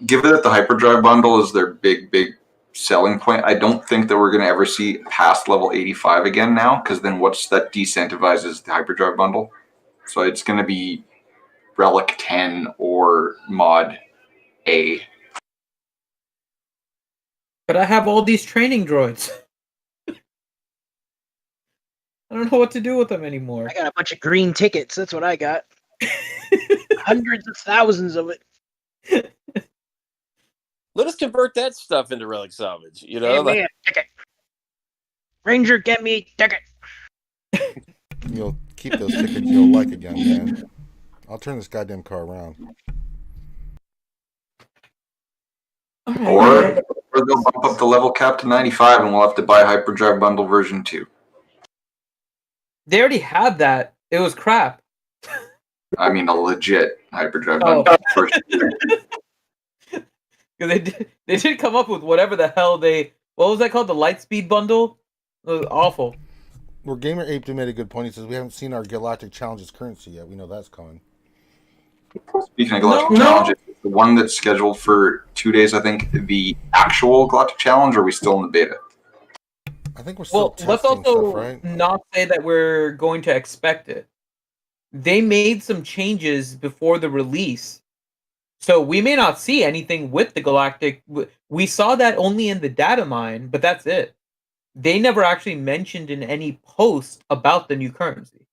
Given that the hyperdrive bundle is their big selling point, I don't think that we're going to ever see past level 85 again now, because then that decentivizes the hyperdrive bundle. So it's going to be Relic 10 or Mod A. But I have all these training droids. I don't know what to do with them anymore. I got a bunch of green tickets. That's what I got. Hundreds of thousands of it. Let us convert that stuff into relic salvage. Give me a ticket. Ranger, get me a ticket. You'll keep those tickets. You'll like it, young man. I'll turn this goddamn car around. Or they'll bump up the level cap to 95, and we'll have to buy hyperdrive bundle version 2. They already had that. It was crap. I mean, a legit hyperdrive bundle version 2. Because they did come up with whatever the hell what was that called? The Lightspeed bundle? It was awful. Well, Gamer Ape made a good point. He says we haven't seen our Galactic Challenges currency yet. We know that's coming. Speaking of Galactic Challenge, the one that's scheduled for 2 days, I think, the actual Galactic Challenge, or are we still in the beta? I think we're still testing let's also stuff, right? not say that we're going to expect it. They made some changes before the release. So we may not see anything with the Galactic. We saw that only in the data mine, but that's it. They never actually mentioned in any post about the new currency.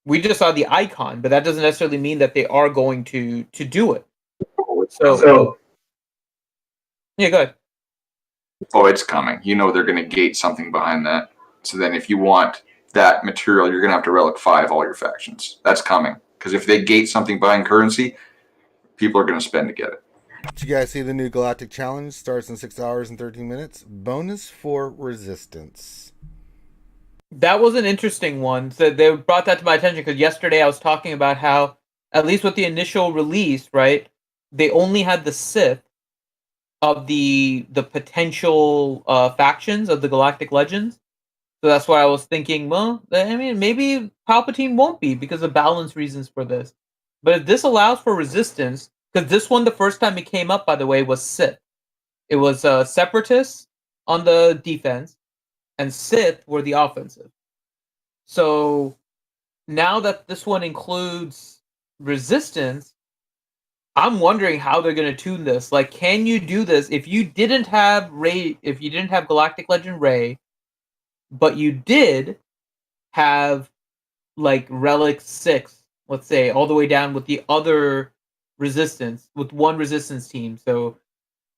We just saw the icon, but that doesn't necessarily mean that they are going to do it. So yeah, go ahead. Oh, it's coming. You know they're going to gate something behind that. So then if you want that material, you're going to have to Relic 5 all your factions. That's coming. Because if they gate something behind currency, people are going to spend to get it. Did you guys see the new Galactic Challenge? Starts in 6 hours and 13 minutes. Bonus for Resistance. That was an interesting one. So they brought that to my attention because yesterday I was talking about how, at least with the initial release, right, they only had the Sith of the potential factions of the Galactic Legends. So that's why I was thinking, well, I mean, maybe Palpatine won't be because of balance reasons for this. But if this allows for Resistance, because this one, the first time it came up, by the way, was Sith. It was Separatists on the defense, and Sith were the offensive. So now that this one includes Resistance, I'm wondering how they're going to tune this. Like, can you do this if you didn't have Rey? If you didn't have Galactic Legend Rey, but you did have like Relic 6, let's say, all the way down with the other Resistance, with one Resistance team. So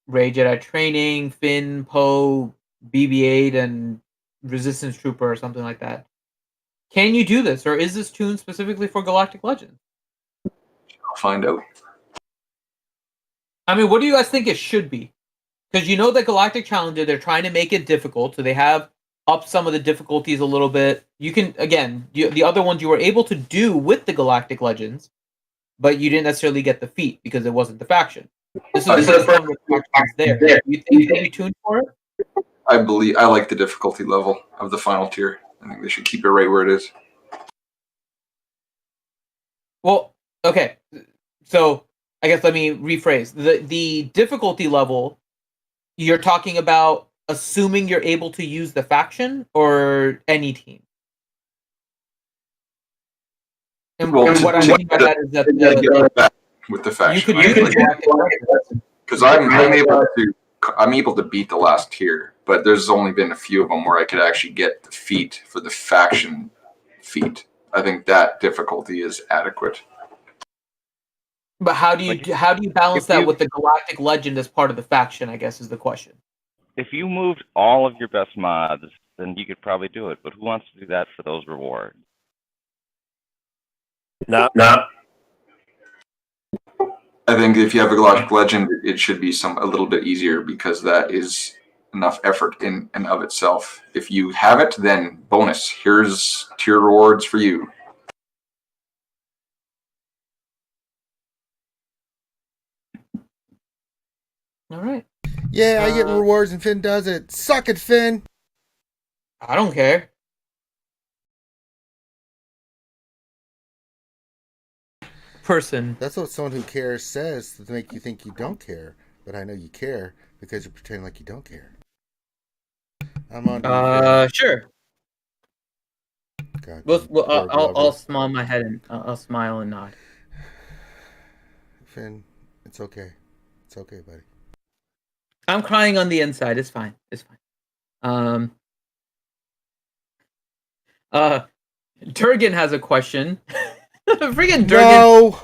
Rey Jedi Training, Finn, Poe, BB-8, and Resistance Trooper or something like that. Can you do this, or is this tuned specifically for Galactic Legends? I'll find out. I mean, what do you guys think it should be? Because you know the Galactic Challenger, they're trying to make it difficult, so they have up some of the difficulties a little bit. You can, again, the other ones you were able to do with the Galactic Legends, but you didn't necessarily get the feat because it wasn't the faction. This is the first one where the faction's there. Do you think they'll be tuned for it? I like the difficulty level of the final tier. I think they should keep it right where it is. Well, okay. So I guess let me rephrase. The difficulty level, you're talking about assuming you're able to use the faction or any team? And what I mean by that is that with the faction. You could because I'm able to beat the last tier, but there's only been a few of them where I could actually get the feat for the faction feat. I think that difficulty is adequate. But how do you balance that with the Galactic Legend as part of the faction, I guess is the question. If you moved all of your best mods, then you could probably do it. But who wants to do that for those rewards? No. I think if you have a Galactic Legend, it should be a little bit easier because that is enough effort in and of itself. If you have it, then bonus. Here's tier rewards for you. All right. Yeah, I get rewards and Finn does it. Suck it, Finn. I don't care. Person. That's what someone who cares says to make you think you don't care. But I know you care because you're pretending like you don't care. I'm on. Sure. God, I'll smile my head and I'll smile and nod. Finn, it's okay. It's okay, buddy. I'm crying on the inside. It's fine. It's fine. Durgan has a question. Freaking Durgan. No.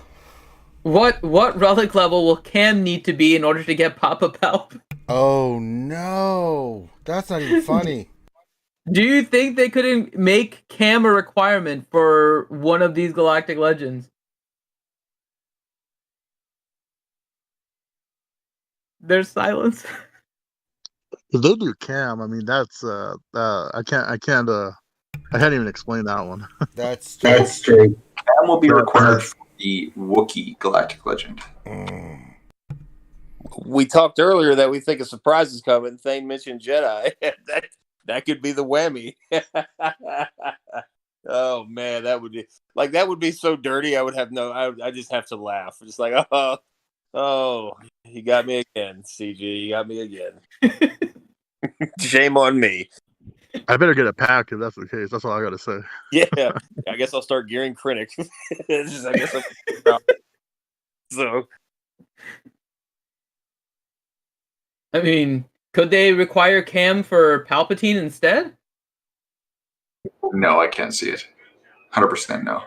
What relic level will Cam need to be in order to get Papa Palp? Oh no, that's not even funny. Do you think they couldn't make Cam a requirement for one of these Galactic Legends? There's silence. If they do Cam, I mean that's I can't even explain that one. That's true. Cam will be required for the Wookiee Galactic Legend. We talked earlier that we think a surprise is coming. Thane mentioned Jedi. that could be the whammy. Oh man, that would be so dirty. I would have I just have to laugh. Just like, oh, you got me again, CG. You got me again. Shame on me. I better get a pack if that's the case. That's all I gotta say. Yeah, I guess I'll start gearing Krennic. So. I mean, could they require Cam for Palpatine instead? No, I can't see it. 100% no.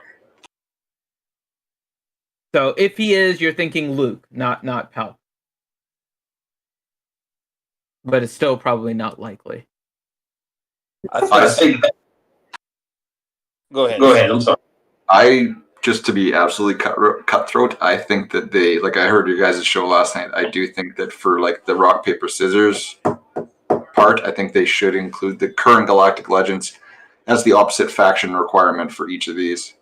So if he is, you're thinking Luke, not Pal. But it's still probably not likely. I think. Go ahead. I'm sorry. Just to be absolutely cutthroat, I think that they, like I heard your guys' show last night, I do think that for like the rock, paper, scissors part, I think they should include the current Galactic Legends as the opposite faction requirement for each of these.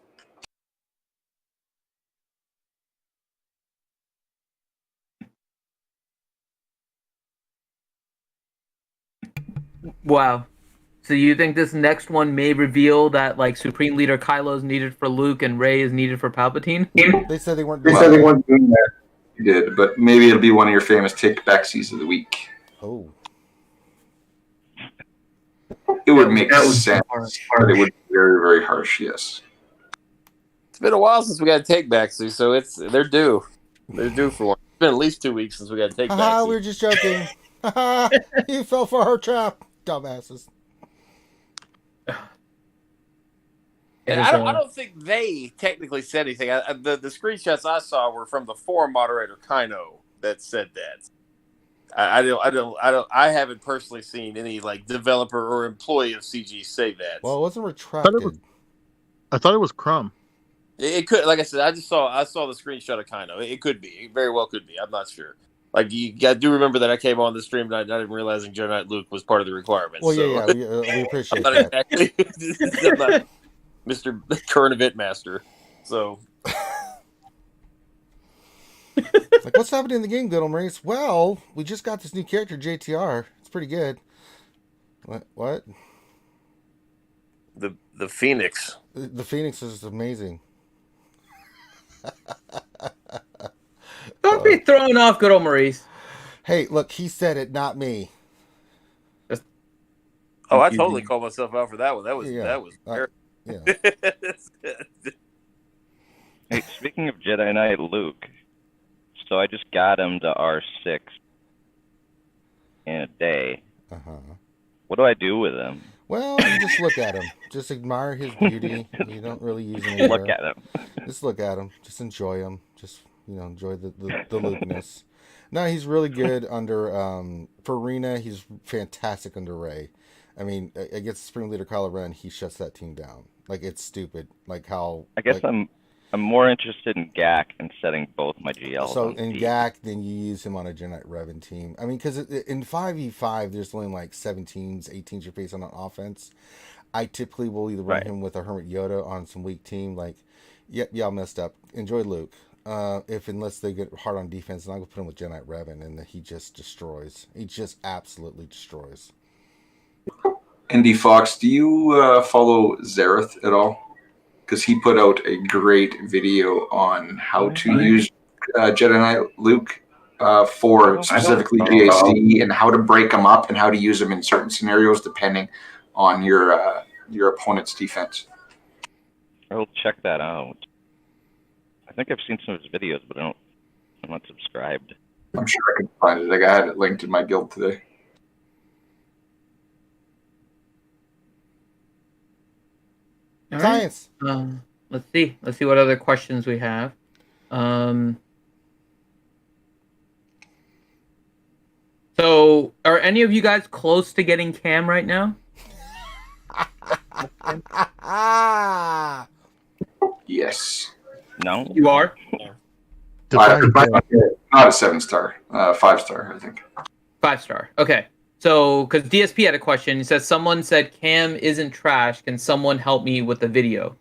Wow. So you think this next one may reveal that like Supreme Leader Kylo is needed for Luke and Rey is needed for Palpatine? They said they weren't. Doing that. You did, but maybe it'll be one of your famous take-backsies of the week. Oh. It would make sense, but it would be very, very harsh. Yes. It's been a while since we got a take backsies, so they're due. They're due for one. It's been at least 2 weeks since we got a take backsies. We were just joking. You fell for her trap, dumbasses. And I don't think they technically said anything. The screenshots I saw were from the forum moderator Kino that said that. I haven't personally seen any like developer or employee of CG say that. Well, it wasn't retracted. I thought it was Crumb. It could, like I said, I saw the screenshot of Kino. It could be. It very well could be. I'm not sure. Like I do remember that I came on the stream and I didn't realizing Jedi Knight Luke was part of the requirements. Well, so. we appreciate I'm not that. exactly I'm not Mr. Current Event Master. So. Like, what's happening in the game, Good Old Maurice? Well, we just got this new character, JTR. It's pretty good. What? The Phoenix. The Phoenix is amazing. Don't be throwing off Good Old Maurice. Hey, look, he said it, not me. Oh, I totally called myself out for that one. That was yeah. Hey, speaking of Jedi Knight Luke, so I just got him to R6 in a day. What do I do with him? Well, you just look at him. Just admire his beauty. You don't really use him anywhere. Look at him. Just look at him. Just enjoy him. Just, enjoy the Luke-ness. No, he's really good under, for Rena, he's fantastic under Rey. I mean, against Supreme Leader Kylo Ren, he shuts that team down. Like, it's stupid. Like how... I guess I'm more interested in GAC and setting both my GLs. So in GAC, then you use him on a Jedi Knight Revan team. I mean, because in 5v5, there's only like 17s, 18s you're facing on offense. I typically will either run him with a Hermit Yoda on some weak team. Like, y'all messed up. Enjoy Luke. Unless they get hard on defense, then I'll go put him with Jedi Knight Revan, and he just destroys. He just absolutely destroys. Andy Fox, do you follow Zareth at all? Because he put out a great video on how to use Jedi Knight Luke for specifically GAC and how to break them up and how to use them in certain scenarios depending on your opponent's defense. I'll check that out. I think I've seen some of his videos, but I'm not subscribed. I'm sure I can find it. Like, I had it linked in my guild today. All Science. Right. Let's see what other questions we have. So, are any of you guys close to getting Cam right now? Yes. No? You are? Not a 7-star. 5-star, I think. 5-star. Okay. So, because DSP had a question, he says, someone said Cam isn't trash. Can someone help me with the video?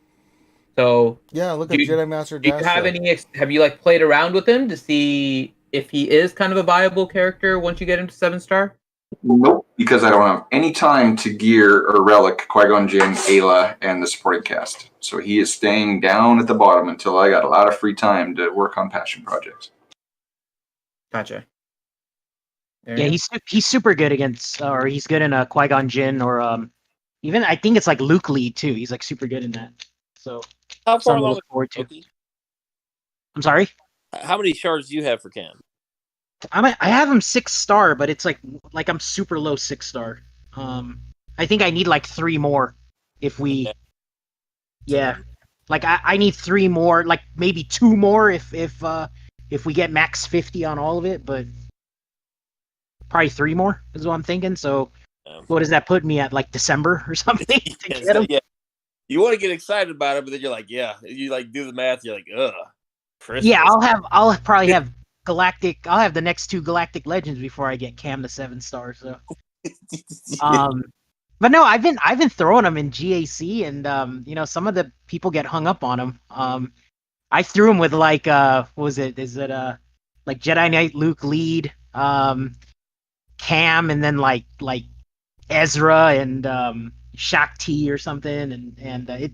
So, yeah, look at Jedi Master. Do you have any? Have you like played around with him to see if he is kind of a viable character once you get into 7-star? Nope, because I don't have any time to gear or relic Qui-Gon Jinn, Ayla, and the supporting cast. So he is staying down at the bottom until I got a lot of free time to work on passion projects. Gotcha. Yeah, he's super good against, or he's good in a Qui-Gon Jinn, or even I think it's like Luke Lee too. He's like super good in that. So How far something to along? look forward to. Loki? I'm sorry. How many shards do you have for Cam? I have him 6-star, but it's like I'm super low 6-star. I think I need like 3 more if we. Yeah, like I need 3 more, like maybe 2 more if we get max 50 on all of it, but probably 3 more is what I'm thinking. So what does that put me at, like December or something? To get him? Yeah, you want to get excited about it, but then you're like, yeah, you like do the math. You're like, ugh. Christmas. Yeah, I'll probably have Galactic. I'll have the next 2 Galactic Legends before I get Cam to 7-star. So, but no, I've been throwing them in GAC, and some of the people get hung up on them. I threw him with like what was it? Is it like Jedi Knight Luke lead, Cam, and then like Ezra and Shakti or something, and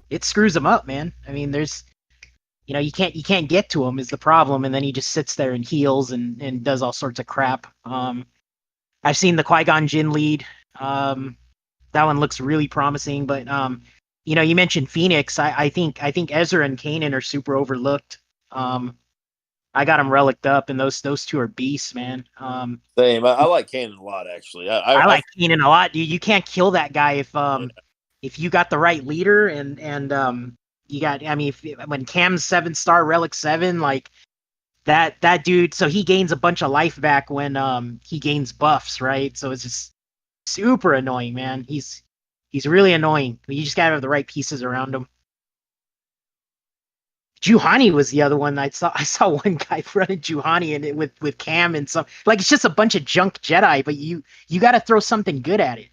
it screws him up, man. I mean, there's. You can't get to him is the problem, and then he just sits there and heals and does all sorts of crap. I've seen the Qui-Gon Jinn lead. That one looks really promising, but you mentioned Phoenix. I think Ezra and Kanan are super overlooked. I got them relicked up, and those 2 are beasts, man. Same. I like Kanan a lot, actually. I like Kanan a lot, dude. You can't kill that guy if you got the right leader and you got, I mean, when Cam's 7-star relic 7, like that dude, so he gains a bunch of life back when he gains buffs, right? So it's just super annoying, man. He's really annoying. You just gotta have the right pieces around him. Juhani was the other one. I saw one guy running Juhani and with Cam and some, like, it's just a bunch of junk Jedi, but you got to throw something good at it,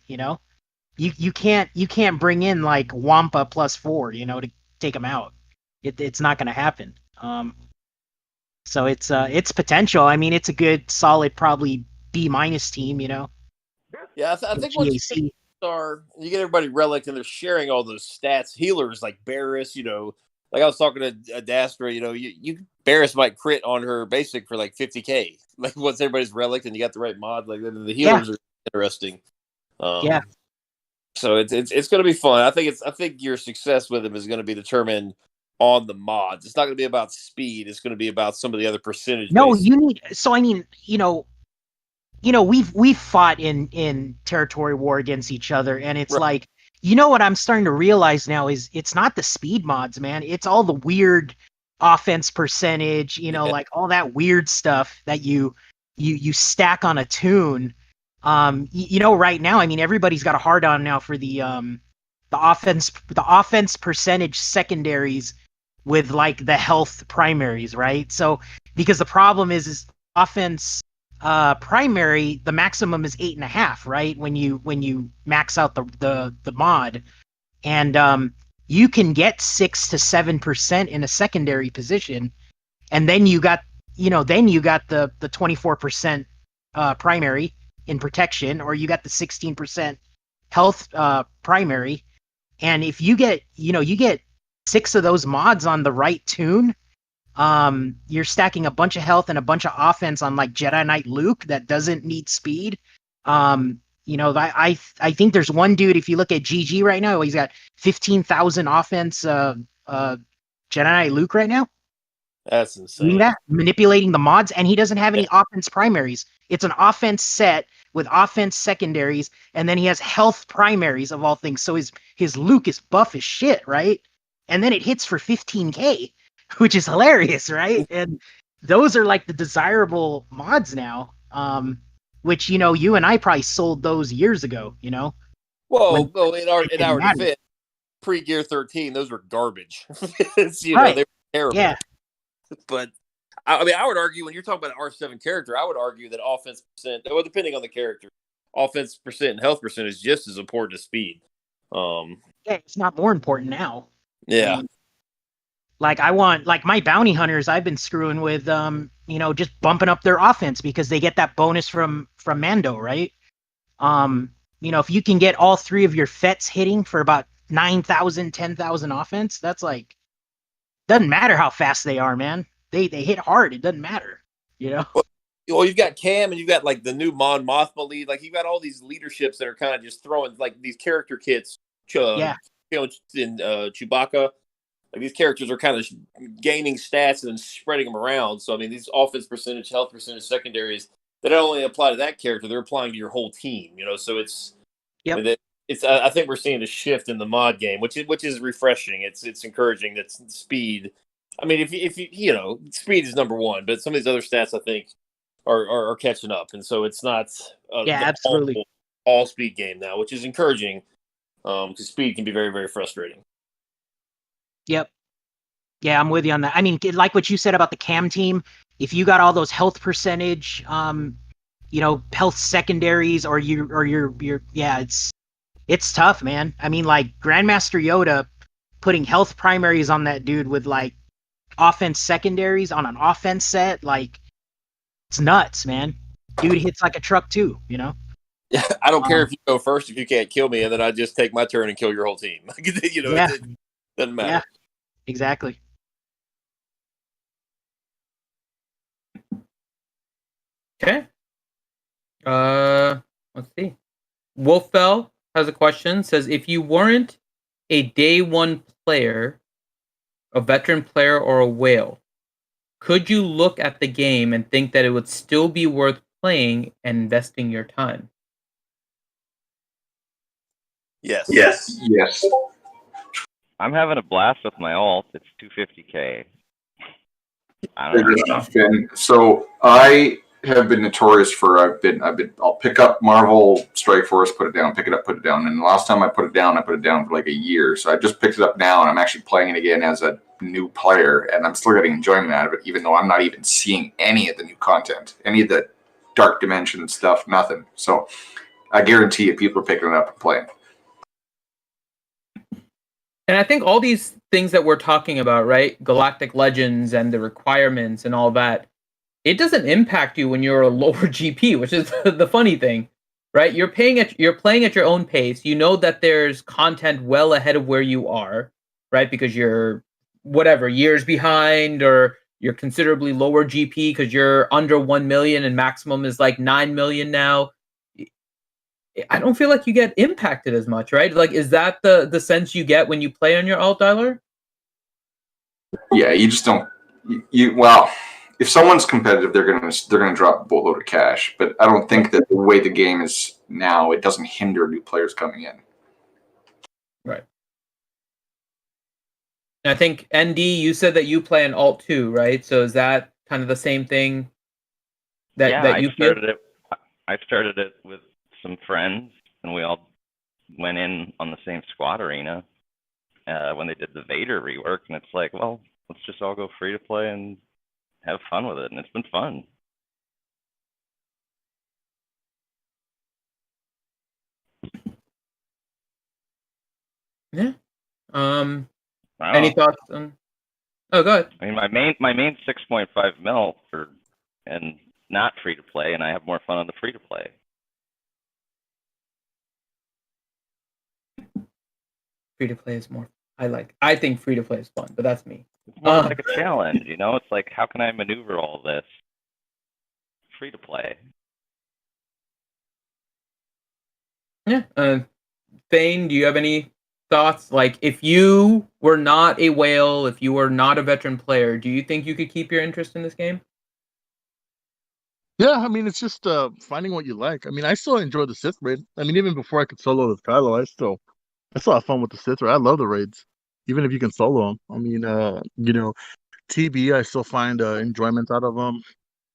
You can't bring in like Wampa +4, to take him out. It's not going to happen. So it's potential. I mean, it's a good, solid, probably B- team. Yeah, I think once you get everybody relic and they're sharing all those stats, healers like Barris, like I was talking to Dastra, you Barris might crit on her basic for like 50K. Like once everybody's relic and you got the right mod, like the healers are interesting. Yeah. So it's going to be fun. I think your success with him is going to be determined on the mods. It's not going to be about speed. It's going to be about some of the other percentage. No, you need. So I mean, we've fought in territory war against each other, and it's right. Like, what I'm starting to realize now is it's not the speed mods, man. It's all the weird offense percentage, like all that weird stuff that you stack on a tune. Right now, I mean, everybody's got a hard on now for the offense percentage secondaries with like the health primaries, right? So because the problem is offense primary, the maximum is 8.5, right? When you max out the mod, and you can get 6 to 7% in a secondary position, and then you got the 24% primary in protection, or you got the 16% health primary, and if you get 6 of those mods on the right tune, you're stacking a bunch of health and a bunch of offense on like Jedi Knight Luke that doesn't need speed. I think there's one dude, if you look at GG right now, he's got 15,000 offense Jedi Knight Luke right now. That's insane. Doing that, manipulating the mods, and he doesn't have any offense primaries. It's an offense set with offense secondaries, and then he has health primaries of all things. So his Luke is buff as shit, right? And then it hits for 15K, which is hilarious, right? And those are like the desirable mods now, which, you and I probably sold those years ago, Well, in our defense, pre-Gear 13, those were garbage. Right. They were terrible. Yeah. But I mean, I would argue when you're talking about an R7 character, I would argue that offense percent, well, depending on the character, offense percent and health percent is just as important as speed. Yeah, it's not more important now. Yeah. Like I want like my bounty hunters I've been screwing with just bumping up their offense because they get that bonus from Mando, right? If you can get all 3 of your fets hitting for about 9,000, 10,000 offense, that's like doesn't matter how fast they are, man. They hit hard. It doesn't matter, you know. Well, you've got Cam and you've got like the new Mon Mothma lead. Like you've got all these leaderships that are kind of just throwing like these character kits. Yeah. In Chewbacca, like these characters are kind of gaining stats and then spreading them around. So I mean, these offense percentage, health percentage, secondaries that don't only apply to that character, they're applying to your whole team. So it's Yep. I mean, I think we're seeing a shift in the mod game, which is refreshing. It's encouraging. That's speed. I mean, if you speed is number one, but some of these other stats I think are catching up, and so it's not absolutely all speed game now, which is encouraging because speed can be very, very frustrating. Yep. Yeah, I'm with you on that. I mean, like what you said about the Cam team, if you got all those health percentage, health secondaries, or your yeah, it's tough, man. I mean, like Grandmaster Yoda putting health primaries on that dude with like offense secondaries on an offense set, like it's nuts, man. Dude hits like a truck too, Yeah, I don't care if you go first if you can't kill me, and then I just take my turn and kill your whole team. Yeah. It doesn't matter. Yeah, exactly. Okay. Let's see. Wolfbell has a question. Says, if you weren't a day one player, a veteran player, or a whale, could you look at the game and think that it would still be worth playing and investing your time? Yes. I'm having a blast with my alt. It's 250k. I don't know. So I have been notorious for I'll pick up Marvel Strike Force, put it down, pick it up, put it down. And the last time I put it down for like a year. So I just picked it up now and I'm actually playing it again as a new player, and I'm still getting enjoyment out of it, even though I'm not even seeing any of the new content, any of the Dark Dimension stuff, nothing. So I guarantee you people are picking it up and playing. And I think all these things that we're talking about, right? Galactic Legends and the requirements and all that, it doesn't impact you when you're a lower GP, which is the funny thing, right? You're playing at your own pace. You know that there's content well ahead of where you are, right? Because you're years behind, or you're considerably lower GP because you're under 1 million and maximum is like 9 million now. I don't feel like you get impacted as much, right? Like, is that the sense you get when you play on your alt dialer? Yeah, you just don't. Well, if someone's competitive, they're gonna drop a boatload of cash. But I don't think that the way the game is now, it doesn't hinder new players coming in. Right. And I think ND, you said that you play an alt too, right? So is that kind of the same thing that you feel? I started it with some friends, and we all went in on the same squad arena when they did the Vader rework, and it's like, well, let's just all go free to play and have fun with it, and it's been fun. Yeah. Any thoughts on? Oh, go ahead. I mean, my main 6.5 mil and not free to play, and I have more fun on the free to play. Free to play is more. I think free to play is fun, but that's me. It's more like a challenge, It's like, how can I maneuver all this free to play? Yeah. Thane, do you have any thoughts? Like, if you were not a whale, if you were not a veteran player, do you think you could keep your interest in this game? Yeah, I mean, it's just finding what you like. I mean, I still enjoy the Sith raid. I mean, even before I could solo with Kylo, I still have fun with the Sith raid. I love the raids, even if you can solo them. I mean, TB, I still find enjoyment out of them.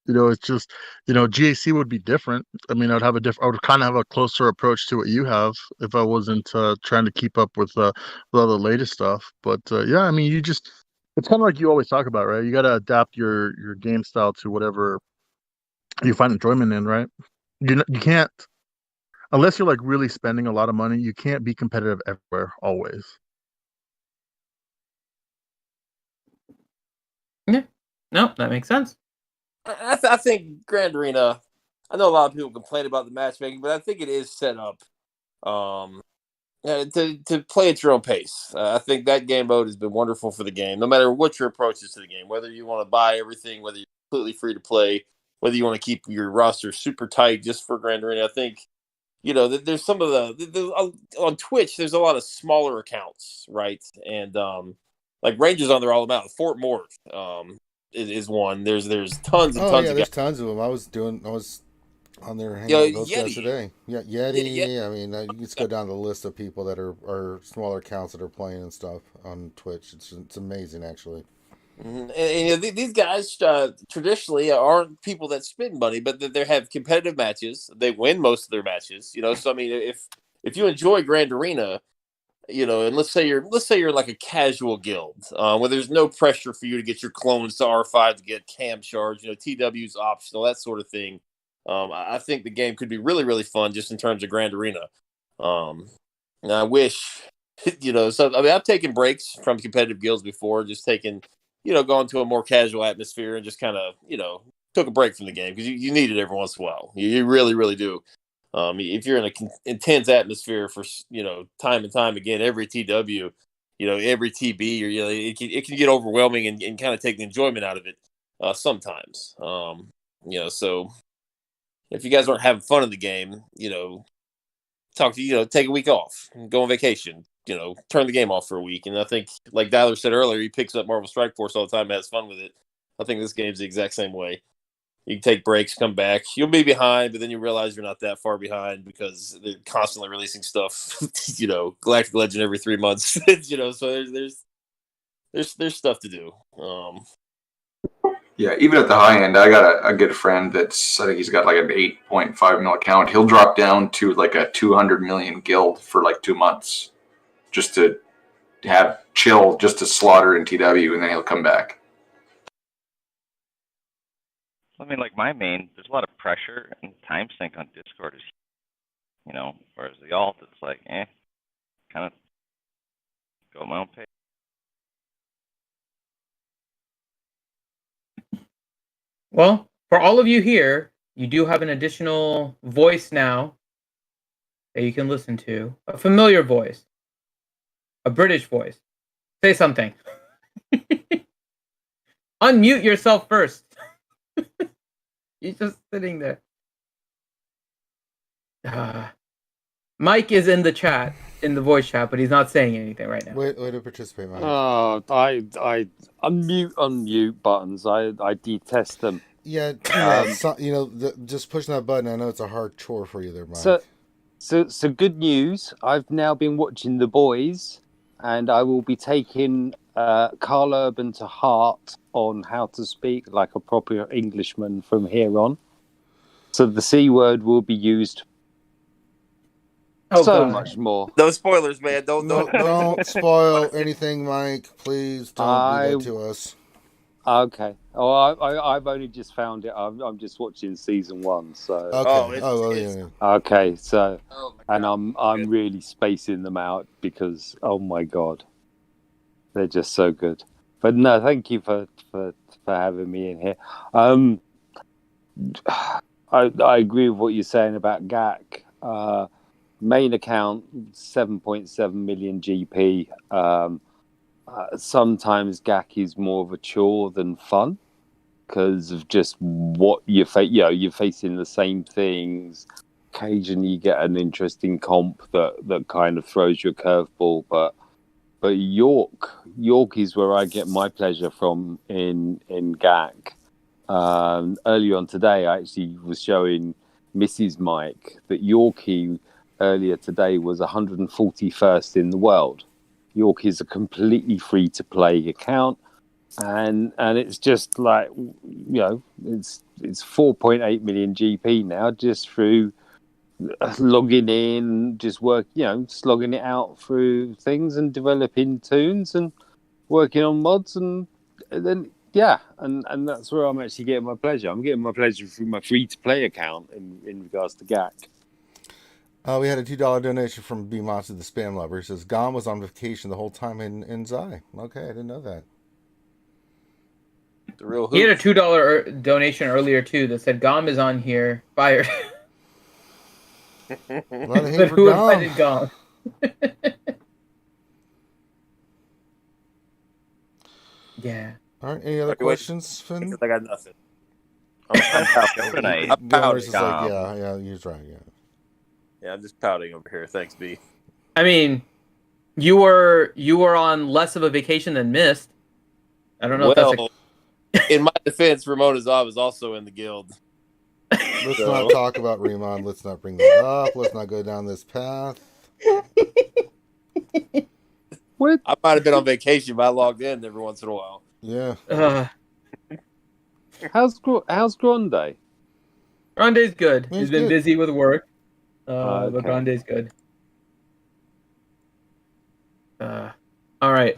It's just, GAC would be different. I mean, I would kind of have a closer approach to what you have if I wasn't trying to keep up with all the latest stuff. But yeah, I mean, it's kind of like you always talk about, right? You got to adapt your game style to whatever you find enjoyment in, right? You can't, unless you're like really spending a lot of money, you can't be competitive everywhere always. No, that makes sense. I think Grand Arena. I know a lot of people complain about the matchmaking, but I think it is set up to play at your own pace. I think that game mode has been wonderful for the game, no matter what your approach is to the game. Whether you want to buy everything, whether you're completely free to play, whether you want to keep your roster super tight just for Grand Arena. I think there's some of on Twitch. There's a lot of smaller accounts, right? And like Rangers on there all about. Fort Mort is one. There's tons and tons of there's guys. tons of them. I was on there hanging out with those guys Yeti. today. Yeah, Yeti. Yeah. I mean, you just go down the list of people that are smaller accounts that are playing and stuff on Twitch. It's amazing, actually. And these guys traditionally aren't people that spend money, but they have competitive matches. They win most of their matches. So I mean, if you enjoy Grand Arena, and let's say you're like a casual guild, where there's no pressure for you to get your clones to R5 to get cam shards. TW's optional, that sort of thing. I think the game could be really, really fun just in terms of Grand Arena. And I wish, so I mean, I've taken breaks from competitive guilds before, just going to a more casual atmosphere and just kind of, took a break from the game because you need it every once in a while. You really, really do. If you're in an intense atmosphere for, time and time again, every TW, every TB, or, it can get overwhelming and kind of take the enjoyment out of it sometimes. So if you guys aren't having fun in the game, take a week off, go on vacation, turn the game off for a week. And I think, like Dyler said earlier, he picks up Marvel Strike Force all the time and has fun with it. I think this game's the exact same way. You can take breaks, come back. You'll be behind, but then you realize you're not that far behind because they're constantly releasing stuff, Galactic Legend every 3 months, so there's stuff to do. Yeah, even at the high end, I got a good friend I think he's got like an 8.5 mil account. He'll drop down to like a 200 million guild for like 2 months just to have chill, just to slaughter in TW, and then he'll come back. I mean, like my main, there's a lot of pressure, and time sync on Discord is, whereas the alt, it's like, kind of go my own pace. Well, for all of you here, you do have an additional voice now that you can listen to. A familiar voice. A British voice. Say something. Unmute yourself first. He's just sitting there. Mike is in the chat, in the voice chat, but he's not saying anything right now. Way to participate, Mike. I unmute buttons. I detest them. Yeah, just pushing that button. I know it's a hard chore for you there, Mike. So good news. I've now been watching The Boys, and I will be taking Carl Urban to heart on how to speak like a proper Englishman from here on. So the C word will be used much more. No spoilers, man. Don't spoil anything, Mike. Please don't do that to us. Okay. Oh, I've only just found it. I'm just watching season 1. So. Okay. Okay. So, and I'm really spacing them out because my god, they're just so good. But no, thank you for having me in here. I agree with what you're saying about GAC. Main account 7.7 million GP. Sometimes GAC is more of a chore than fun because of just what you're facing the same things. Occasionally you get an interesting comp that kind of throws you a curveball, but York is where I get my pleasure from in GAC. Earlier on today, I actually was showing Mrs. Mike that Yorkie earlier today was 141st in the world. York is a completely free to play account, and it's just like it's 4.8 million GP now just through logging in, just slogging it out through things and developing tunes and working on mods, and then and that's where I'm actually getting my pleasure. I'm getting my pleasure through my free to play account in regards to GAC. We had a $2 donation from B Monster the Spam Lover. He says Gom was on vacation the whole time in Zai. Okay, I didn't know that. The real He had a hooch. $2 donation earlier too that said Gom is on here. Fire. He had a donation earlier too that said Gom is on here. Fired. A lot of hate But for who Gom. invited Gom? Yeah. All right. Any other questions, Finn? I got nothing. I'm pouting. I'm pouting. Is like, yeah, you're right. Yeah. Yeah, I'm just pouting over here. Thanks, B. I mean, you were on less of a vacation than Mist. I don't know if that's in my defense, Ramon Azov is also in the guild. Let's not talk about Remon. Let's not bring that up. Let's not go down this path. What? I might have been on vacation, but I logged in every once in a while. Yeah. How's Grande? Grande's good. He's He's been good. busy with work. Okay. But Grande's good. All right.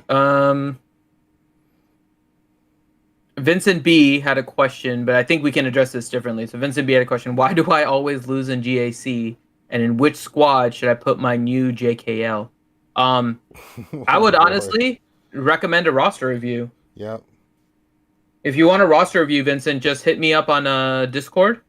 Vincent B had a question, but I think we can address this differently. So Vincent B had a question: why do I always lose in GAC, and in which squad should I put my new JKL? I would honestly recommend a roster review. Yep. If you want a roster review, Vincent, just hit me up on Discord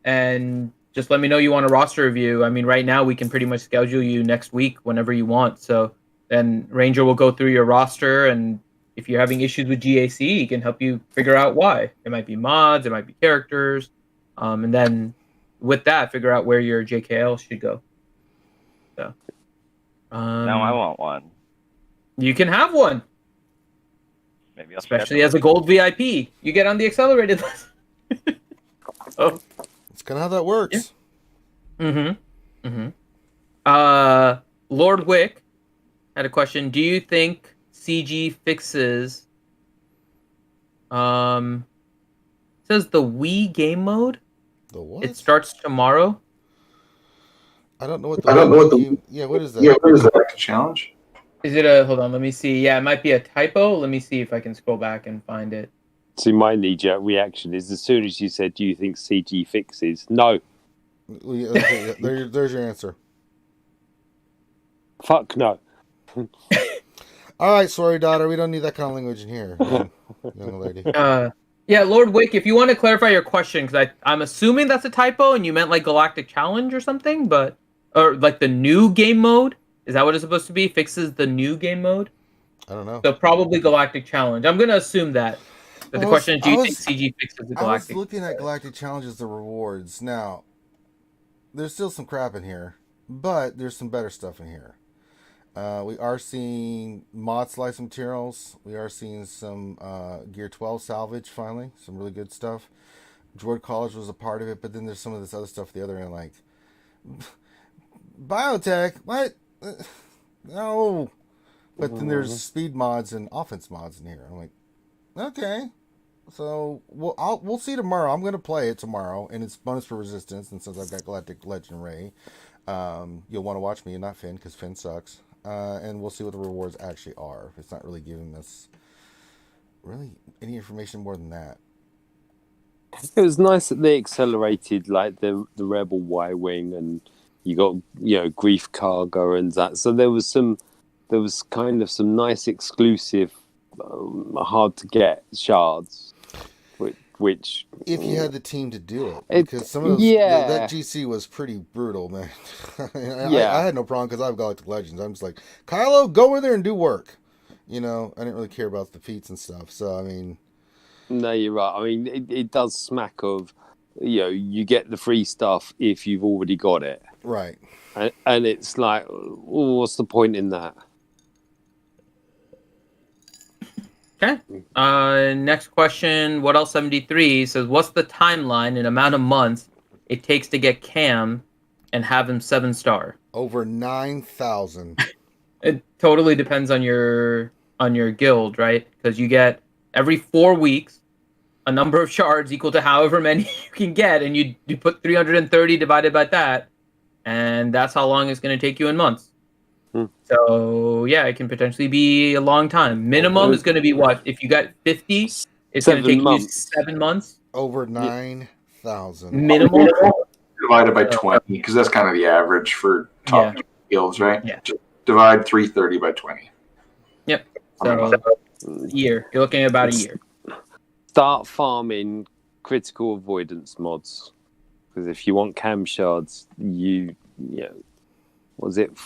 and just let me know you want a roster review. I mean, right now we can pretty much schedule you next week whenever you want. So then Ranger will go through your roster, and if you're having issues with GAC, he can help you figure out why. It might be mods, it might be characters, and then with that, figure out where your JKL should go. So Now I want one. You can have one. Maybe I'll Especially as a gold VIP. You get on the accelerated list. It's kind of how that works. Yeah. Lord Wick had a question. Do you think CG fixes says the Wii game mode? The what? It starts tomorrow. I don't know what the yeah, what is that? Yeah, what is that challenge? Is it a hold on, let me see. Yeah, it might be a typo. Let me see if I can scroll back and find it. See, my knee-jerk reaction is as soon as you said, do you think CG fixes? No. Okay, there's your answer. Fuck no. All right, sorry, daughter. We don't need that kind of language in here, young lady. Yeah, Lord Wick, if you want to clarify your question, because I'm assuming that's a typo and you meant like Galactic Challenge or something, or like the new game mode. Is that what it's supposed to be? Fixes the new game mode? I don't know. So probably Galactic Challenge. I'm going to assume that. But the question is, do you think CG fixes the Galactic? I was looking at Galactic Challenges, the rewards. Now, there's still some crap in here, but there's some better stuff in here. We are seeing mod slice materials. We are seeing some Gear 12 salvage, finally. Some really good stuff. Droid College was a part of it, but then there's some of this other stuff at the other end, like... Biotech? What? No. But then there's speed mods and offense mods in here. I'm like, okay. So we'll see tomorrow. I'm going to play it tomorrow, and it's bonus for resistance. And since I've got Galactic Legend Ray, you'll want to watch me and not Finn, because Finn sucks. And we'll see what the rewards actually are. It's not really giving us really any information more than that. It was nice that they accelerated like the Rebel Y-Wing, and you got Grief Cargo and that. So there was kind of some nice exclusive, hard to get shards. Which if you had the team to do it, because some of those, that GC was pretty brutal, man. I had no problem because I've Galactic Legends. I'm just like, Kylo, go in there and do work. I didn't really care about the feats and stuff. So I mean, no, you're right. I mean, it does smack of, you get the free stuff if you've already got it, right? And it's like, what's the point in that? Okay. Next question. What else? 73 says, "What's the timeline and amount of months it takes to get Cam and have him 7-star?" Over 9,000. It totally depends on your guild, right? Because you get every 4 weeks a number of shards equal to however many you can get, and you put 330 divided by that, and that's how long it's going to take you in months. So yeah, it can potentially be a long time. Minimum is going to be what? If you got 50, it's going to take you 7 months. Over 9,000. Minimum. Divided by 20, because that's kind of the average for top guilds, right? Yeah. Just divide 330 by 20. Yep. So year. You're looking at about a year. start farming critical avoidance mods, because if you want cam shards, you know, was it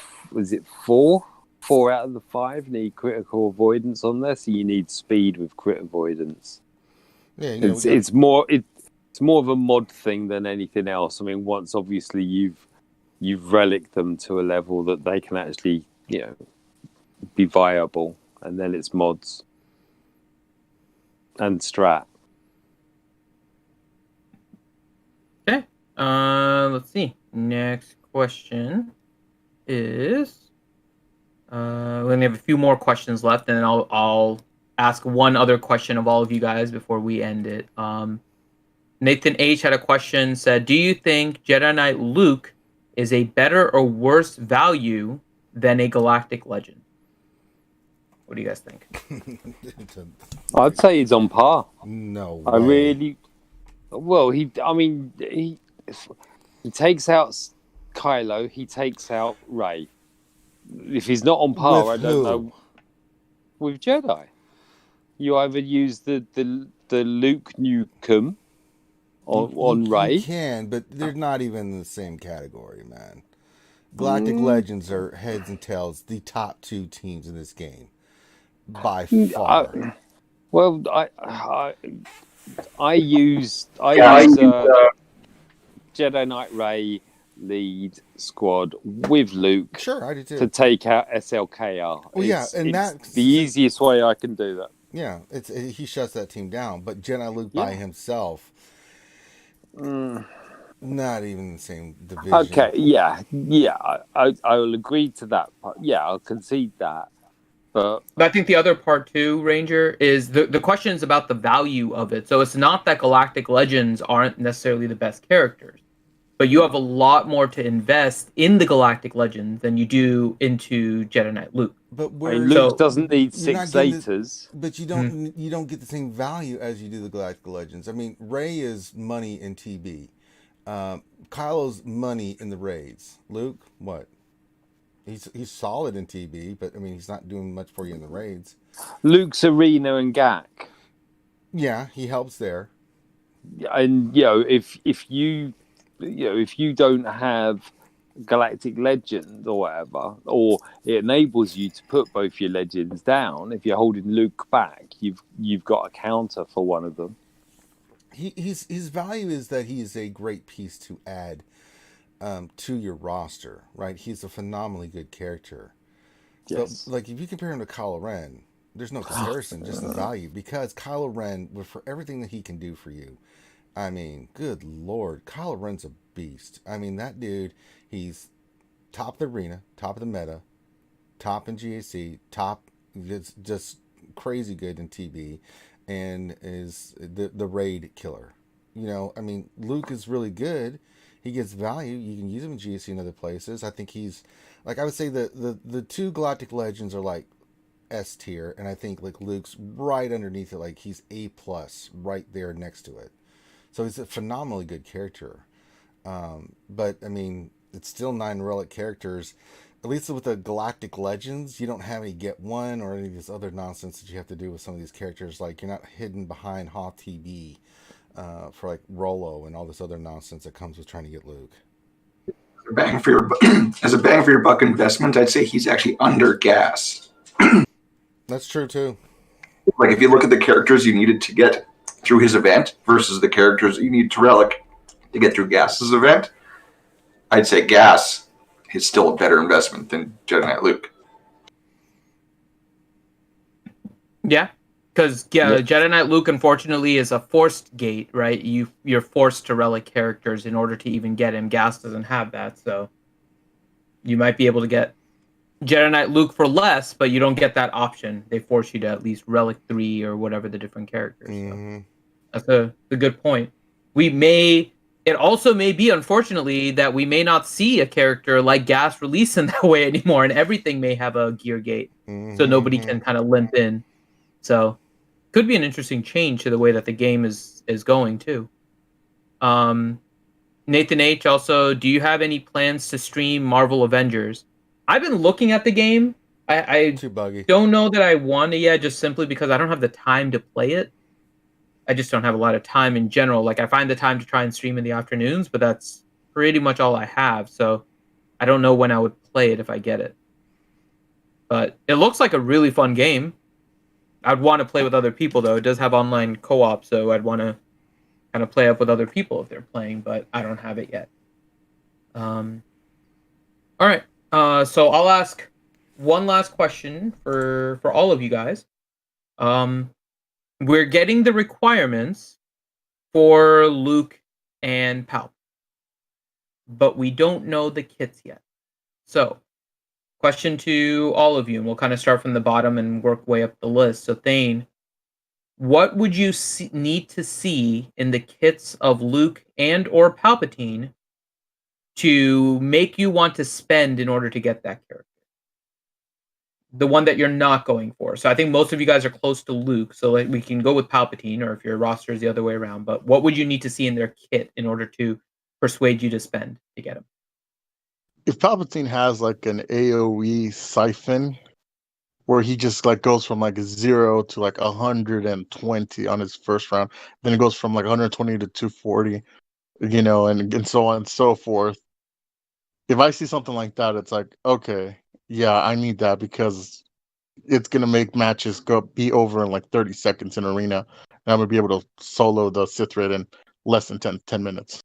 4 out of the 5 need critical avoidance on there, so you need speed with crit avoidance. Yeah, it's more of a mod thing than anything else. I mean, once obviously you've relicked them to a level that they can actually, you know, be viable, and then it's mods and strat. Okay. Let's see. Next question is we only have a few more questions left, and then I'll ask one other question of all of you guys before we end it. Nathan H had a question, said, do you think Jedi Knight Luke is a better or worse value than a Galactic Legend? What do you guys think? I'd say he's on par. No way. I really... Well, he takes out Kylo, he takes out Rey. If he's not on par, I don't know. With Jedi, you either use the Luke Nukem on Rey. You can, but they're not even in the same category, man. Galactic Legends are heads and tails the top 2 teams in this game by far. I use Jedi Knight Rey lead squad with Luke. Sure, I do too. To take out SLKR. Well, yeah, and that's the easiest way I can do that. Yeah, he shuts that team down. But Jedi Luke by himself, not even the same division. Okay, yeah, I will agree to that part. Yeah, I'll concede that. But I think the other part too, Ranger, is the question is about the value of it. So it's not that Galactic Legends aren't necessarily the best characters, but you have a lot more to invest in the Galactic Legends than you do into Jedi Knight Luke. But Luke doesn't need 6 Zetas. But you don't get the same value as you do the Galactic Legends. I mean, Rey is money in TB. Kylo's money in the raids. Luke, what? He's solid in TB, but I mean he's not doing much for you in the raids. Luke's Arena and GAC. Yeah, he helps there. And if you don't have Galactic Legend or whatever, or it enables you to put both your legends down, if you're holding Luke back, you've got a counter for one of them. His value is that he is a great piece to add to your roster, right? He's a phenomenally good character. Yes. So, like, if you compare him to Kylo Ren, there's no comparison, just the value. Because Kylo Ren, for everything that he can do for you, I mean, good Lord, Kylo Ren's a beast. I mean, that dude, he's top of the arena, top of the meta, top in GAC, top, just crazy good in TB, and is the raid killer. You know, I mean, Luke is really good. He gets value. You can use him in GAC and other places. I think he's, like, I would say the 2 Galactic Legends are like S tier, and I think like Luke's right underneath it, like he's A+, right there next to it. So he's a phenomenally good character. But I mean, it's still 9 relic characters. At least with the Galactic Legends, you don't have any get one or any of this other nonsense that you have to do with some of these characters. Like, you're not hidden behind Hoth TB. For like Rolo and all this other nonsense that comes with trying to get Luke. As a bang for your buck investment, I'd say he's actually under gas. That's true too. Like, if you look at the characters you needed to get through his event versus the characters you need to relic to get through Gas's event, I'd say Gas is still a better investment than Jedi Knight Luke. Yeah. Because Jedi Knight Luke, unfortunately, is a forced gate, right? You're forced to relic characters in order to even get him. Gas doesn't have that, so you might be able to get Jedi Knight Luke for less, but you don't get that option. They force you to at least relic 3 or whatever the different characters. So that's a good point. It also may be, unfortunately, that we may not see a character like Gas release in that way anymore, and everything may have a gear gate, so nobody can kind of limp in. So could be an interesting change to the way that the game is going too. Nathan H also, do you have any plans to stream Marvel Avengers? I've been looking at the game. I too buggy. Don't know that I want to yet, just simply because I don't have the time to play it. I just don't have a lot of time in general. Like, I find the time to try and stream in the afternoons, but that's pretty much all I have. So I don't know when I would play it if I get it. But it looks like a really fun game. I'd want to play with other people, though. It does have online co-op, so I'd want to kind of play up with other people if they're playing, but I don't have it yet. All right. So I'll ask one last question for all of you guys. We're getting the requirements for Luke and Palp, but we don't know the kits yet. So, question to all of you, and we'll kind of start from the bottom and work way up the list. So, Thane, what would you need to see in the kits of Luke and or Palpatine to make you want to spend in order to get that character? The one that you're not going for. So I think most of you guys are close to Luke, so like we can go with Palpatine, or if your roster is the other way around. But what would you need to see in their kit in order to persuade you to spend to get him? If Palpatine has like an AoE siphon where he just like goes from like 0 to like 120 on his first round, then it goes from like 120 to 240, you know, and so on and so forth. If I see something like that, it's like, okay, yeah, I need that because it's gonna make matches be over in like 30 seconds in arena, and I'm gonna be able to solo the Sith Raid in less than 10 minutes.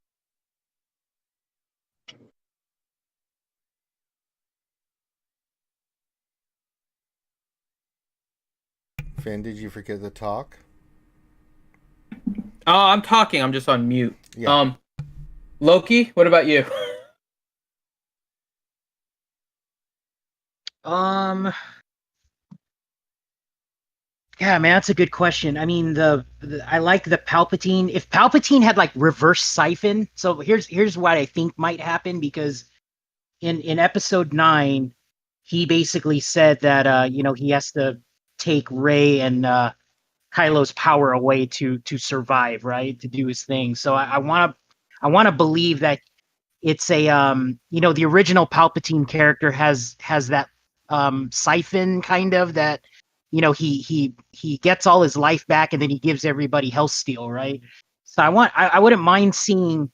Finn, did you forget to talk? Oh, I'm talking. I'm just on mute. Yeah. Loki, what about you? Yeah, man, that's a good question. I mean, I like the Palpatine. If Palpatine had like reverse siphon, so here's what I think might happen, because in episode 9, he basically said that he has to take Rey and Kylo's power away to survive, right? To do his thing. So I wanna believe that it's a the original Palpatine character has that siphon kind of that he gets all his life back and then he gives everybody health steal, right? So I wouldn't mind seeing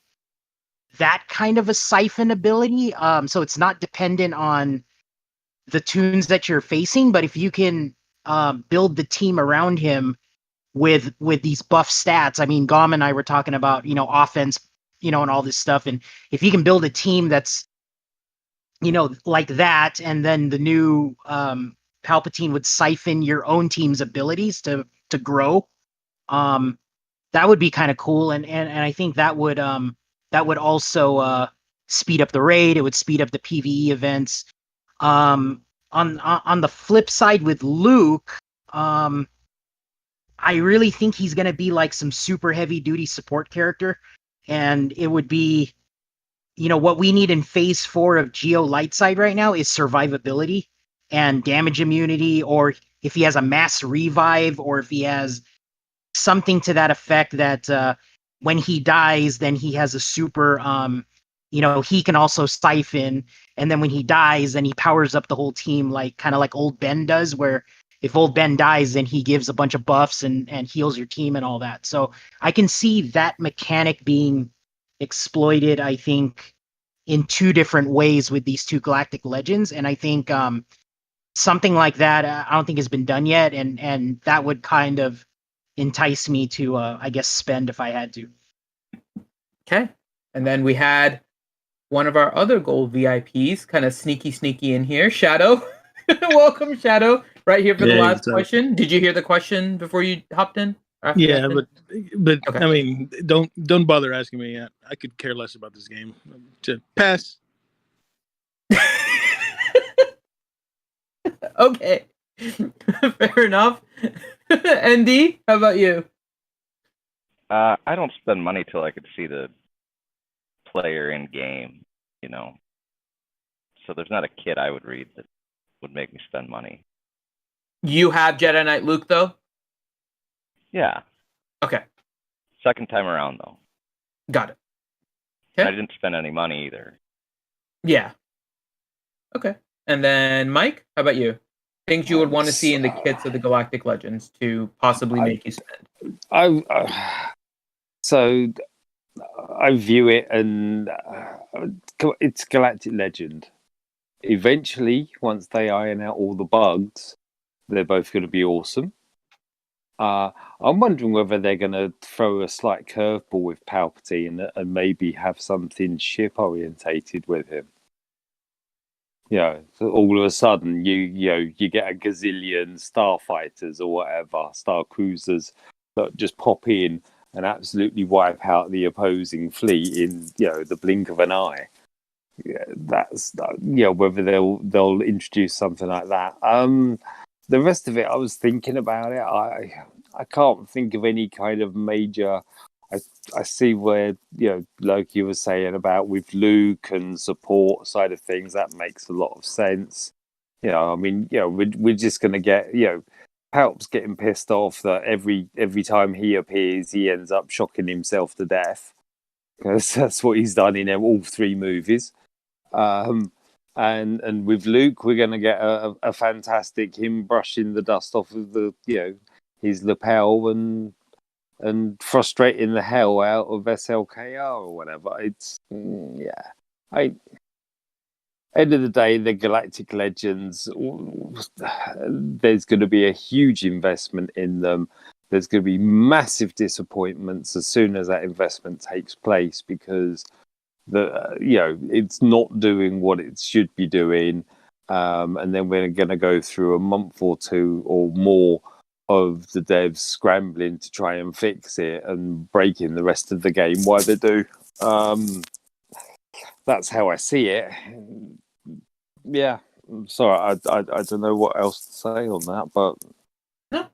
that kind of a siphon ability. So it's not dependent on the tunes that you're facing, but if you can build the team around him with these buff stats. I mean, Gom and I were talking about, offense, and all this stuff. And if you can build a team that's, like that, and then the new Palpatine would siphon your own team's abilities to grow, that would be kind of cool. And I think that would also speed up the raid. It would speed up the PvE events. On the flip side with Luke, I really think he's going to be like some super heavy duty support character. And it would be, what we need in phase 4 of Geo Lightside right now is survivability and damage immunity, or if he has a mass revive, or if he has something to that effect that when he dies, then he has a super, he can also siphon. And then when he dies, then he powers up the whole team, like kind of like Old Ben does, where if Old Ben dies, then he gives a bunch of buffs and heals your team and all that. So I can see that mechanic being exploited, I think, in 2 different ways with these 2 Galactic Legends. And I think something like that, I don't think has been done yet. And that would kind of entice me to, I guess, spend if I had to. Okay. And then we had one of our other gold VIPs, kind of sneaky in here, Shadow. Welcome, Shadow. Right here for the last question. Did you hear the question before you hopped in? Yeah, but okay. I mean, don't bother asking me yet. I could care less about this game. Just pass. Okay. Fair enough. ND, how about you? I don't spend money till I could see the player in game, So there's not a kit I would read that would make me spend money. You have Jedi Knight Luke, though? Yeah. Okay. Second time around, though. Got it. Okay. I didn't spend any money either. Yeah. Okay. And then Mike, how about you? Things you would want to see in the kits of the Galactic Legends to possibly make you spend. So I view it, and it's Galactic Legend. Eventually, once they iron out all the bugs, they're both going to be awesome. I'm wondering whether they're going to throw a slight curveball with Palpatine and maybe have something ship orientated with him. So all of a sudden you get a gazillion starfighters or whatever, star cruisers that just pop in and absolutely wipe out the opposing fleet in the blink of an eye. That's whether they'll introduce something like that. The rest of it, I was thinking about it. I can't think of any kind of major. I see where like you were saying about with Luke and support side of things, that makes a lot of sense. We're just going to get Palp's getting pissed off that every time he appears, he ends up shocking himself to death, because that's what he's done in all three movies. And with Luke, we're going to get a fantastic him brushing the dust off of his lapel and frustrating the hell out of SLKR or whatever. It's end of the day, the Galactic Legends, there's going to be a huge investment in them. There's going to be massive disappointments as soon as that investment takes place, because it's not doing what it should be doing. And then we're going to go through a month or two or more of the devs scrambling to try and fix it and breaking the rest of the game while they do. That's how I see it. Yeah, sorry, I don't know what else to say on that, but no,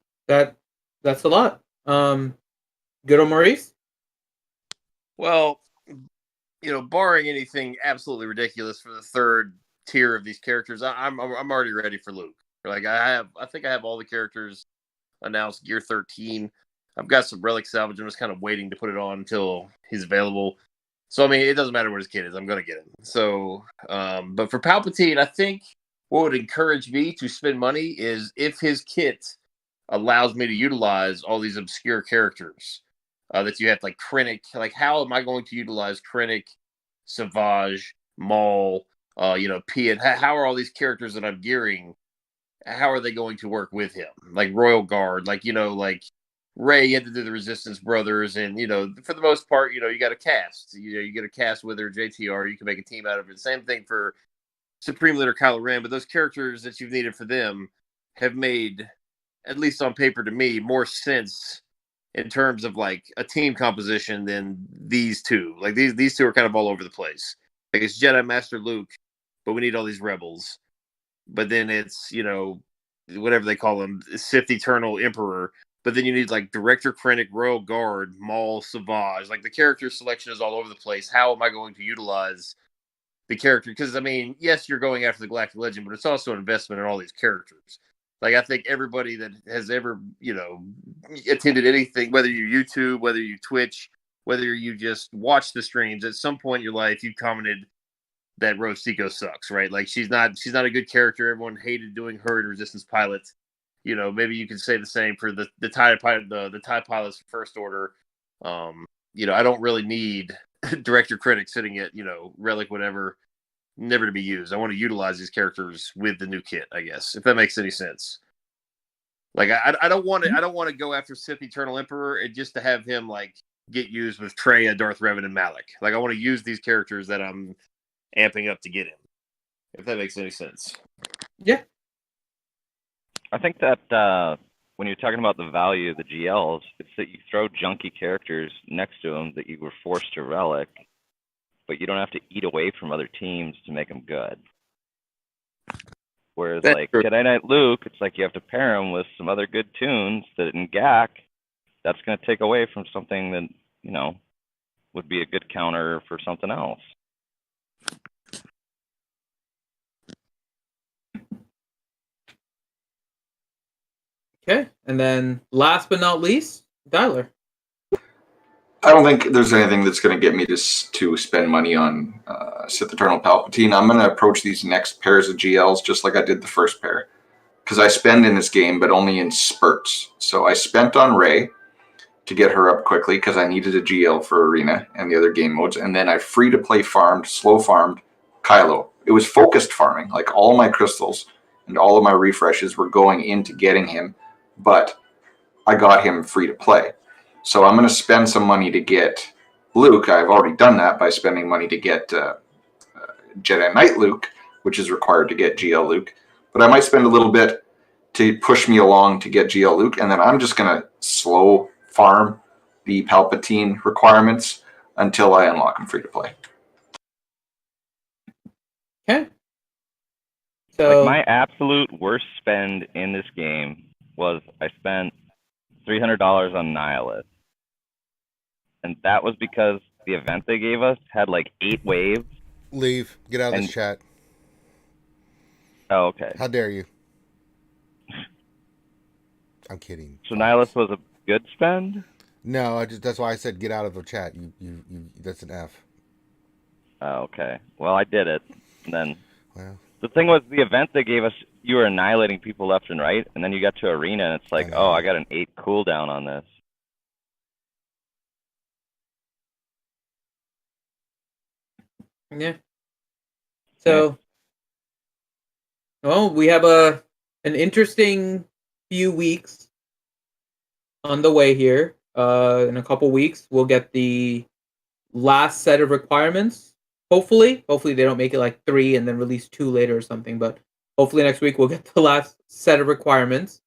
that's a lot. Good on Maurice. Well, barring anything absolutely ridiculous for the third tier of these characters, I'm already ready for Luke. Like I think I have all the characters announced Gear 13. I've got some relic salvage. I'm just kind of waiting to put it on until he's available. So, I mean, it doesn't matter what his kit is. I'm going to get him. So, but for Palpatine, I think what would encourage me to spend money is if his kit allows me to utilize all these obscure characters that you have, like Krennic. Like, how am I going to utilize Krennic, Savage, Maul, Piet? How are all these characters that I'm gearing, how are they going to work with him? Like Royal Guard, like Rey, you had to do the Resistance Brothers, and for the most part, you got a cast. You get a cast with her, JTR. You can make a team out of it. Same thing for Supreme Leader Kylo Ren. But those characters that you've needed for them have made, at least on paper to me, more sense in terms of like a team composition than these two. Like these two are kind of all over the place. Like it's Jedi Master Luke, but we need all these rebels. But then it's whatever they call them, Sith Eternal Emperor. But then you need like Director Krennic, Royal Guard, Maul, Savage. Like the character selection is all over the place. How am I going to utilize the character? Because I mean, yes, you're going after the Galactic Legend, but it's also an investment in all these characters. Like I think everybody that has ever, attended anything, whether you YouTube, whether you Twitch, whether you just watch the streams, at some point in your life you commented that Rose Tico sucks, right? Like she's not a good character. Everyone hated doing her in Resistance Pilot. Maybe you could say the same for the TIE pilot, the TIE pilots for First Order. I don't really need Director Krennic sitting at Relic whatever, never to be used. I want to utilize these characters with the new kit, I guess, if that makes any sense. Like I don't want to go after Sith Eternal Emperor and just to have him like get used with Traya, Darth Revan, and Malak. Like I want to use these characters that I'm amping up to get him, if that makes any sense. Yeah. I think that when you're talking about the value of the GLs, it's that you throw junky characters next to them that you were forced to relic, but you don't have to eat away from other teams to make them good. Whereas That's like true. Jedi Knight Luke, it's like you have to pair him with some other good tunes that in GAC, that's going to take away from something that, would be a good counter for something else. Okay, and then last but not least, Tyler. I don't think there's anything that's going to get me to spend money on Sith Eternal Palpatine. I'm going to approach these next pairs of GLs just like I did the first pair. because I spend in this game, but only in spurts. So I spent on Ray to get her up quickly because I needed a GL for Arena and the other game modes. And then I free-to-play farmed, slow farmed Kylo. It was focused farming. Like all my crystals and all of my refreshes were going into getting him, but I got him free-to-play. So I'm going to spend some money to get Luke. I've already done that by spending money to get Jedi Knight Luke, which is required to get GL Luke. But I might spend a little bit to push me along to get GL Luke, and then I'm just going to slow farm the Palpatine requirements until I unlock them free to play. Okay. So Like my absolute worst spend in this game was I spent $300 on Nihilist. And that was because the event they gave us had like 8 waves. Leave. Get out of this chat. Oh, okay. How dare you? I'm kidding. So Nihilist was a good spend? No, that's why I said get out of the chat. You that's an F. Oh, okay. Well, I did it. And then well, the thing was, the event they gave us, you were annihilating people left and right, and then you got to Arena, and it's like, oh, I got an 8 cooldown on this. yeah. So, well, we have an interesting few weeks on the way here. In a couple weeks, we'll get the last set of requirements. Hopefully they don't make it like 3 and then release 2 later or something. But hopefully next week we'll get the last set of requirements,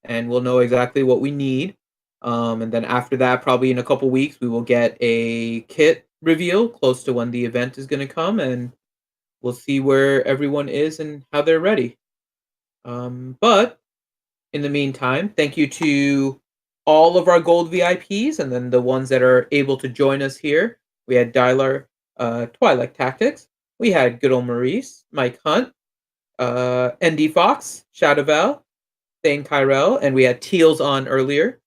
and we'll know exactly what we need. And then after that, probably in a couple weeks, we will get a kit reveal close to when the event is going to come, and we'll see where everyone is and how they're ready. But in the meantime, thank you to all of our gold VIPs, and then the ones that are able to join us here. We had Dylar, Twilight Tactics. We had good old Maurice, Mike Hunt, ND Fox, Shadowval, Thane Kyrell, and we had Teals on earlier.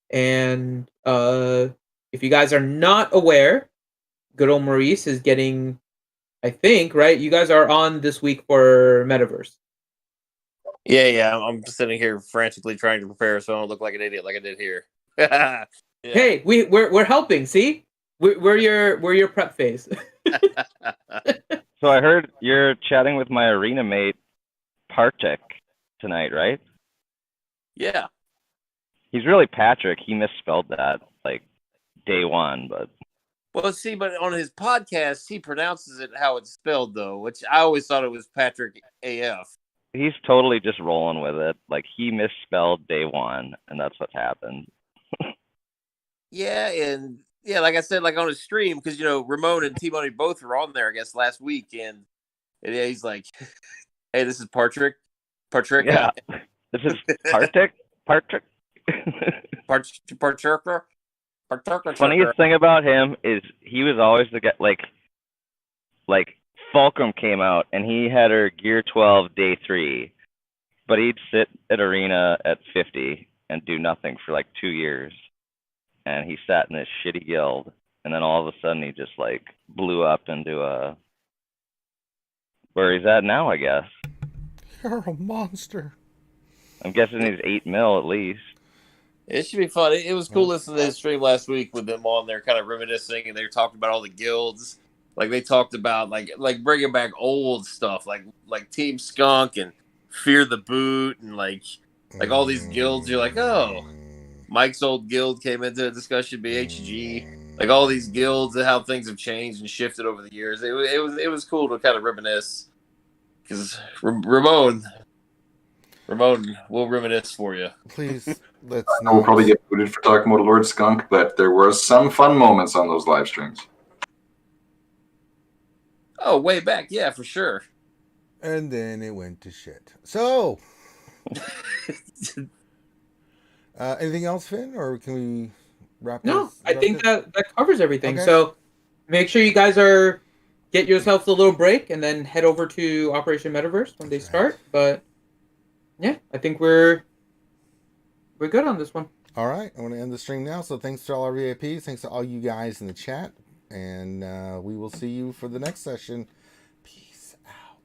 And if you guys are not aware, good old Maurice is getting, I think, right? You guys are on this week for Metaverse. Yeah. I'm sitting here frantically trying to prepare so I don't look like an idiot like I did here. Yeah. Hey, we're helping. See, we're your prep phase. So I heard you're chatting with my arena mate, Partek, tonight, right? Yeah. He's really Patrick. He misspelled that like day one, but. Well, see, but on his podcast, he pronounces it how it's spelled, though, which I always thought it was Patrick AF. He's totally just rolling with it. Like, he misspelled day one, and that's what happened. Yeah, and yeah, like I said, like on his stream, because, Ramon and T-Money both were on there, I guess, last week, and yeah, he's like, hey, this is Patrick. Yeah, this is Partek? Partrick. Funniest thing about him is he was always the guy, like Fulcrum came out and he had her Gear 12 day 3, but he'd sit at Arena at 50 and do nothing for like 2 years. And he sat in this shitty guild, and then all of a sudden he just like blew up into where he's at now, I guess. You're a monster. I'm guessing he's 8 mil at least. It should be fun. It was cool listening to his stream last week with them on there, kind of reminiscing, and they were talking about all the guilds. Like they talked about like bringing back old stuff, like Team Skunk and Fear the Boot, and like all these guilds. You're like, oh, Mike's old guild came into the discussion, BHG. Like all these guilds and how things have changed and shifted over the years. It was cool to kind of reminisce, because Ramon will reminisce for you. Please, let's. We'll probably get booted for talking about Lord Skunk, but there were some fun moments on those live streams. Oh, way back, yeah, for sure. And then it went to shit. So, anything else, Finn, or can we wrap? No, I think that covers everything. Okay. So, make sure you guys get yourselves a little break and then head over to Operation Metaverse when they start. But yeah, I think we're good on this one. All right, I want to end the stream now. So thanks to all our VIPs. Thanks to all you guys in the chat. And we will see you for the next session.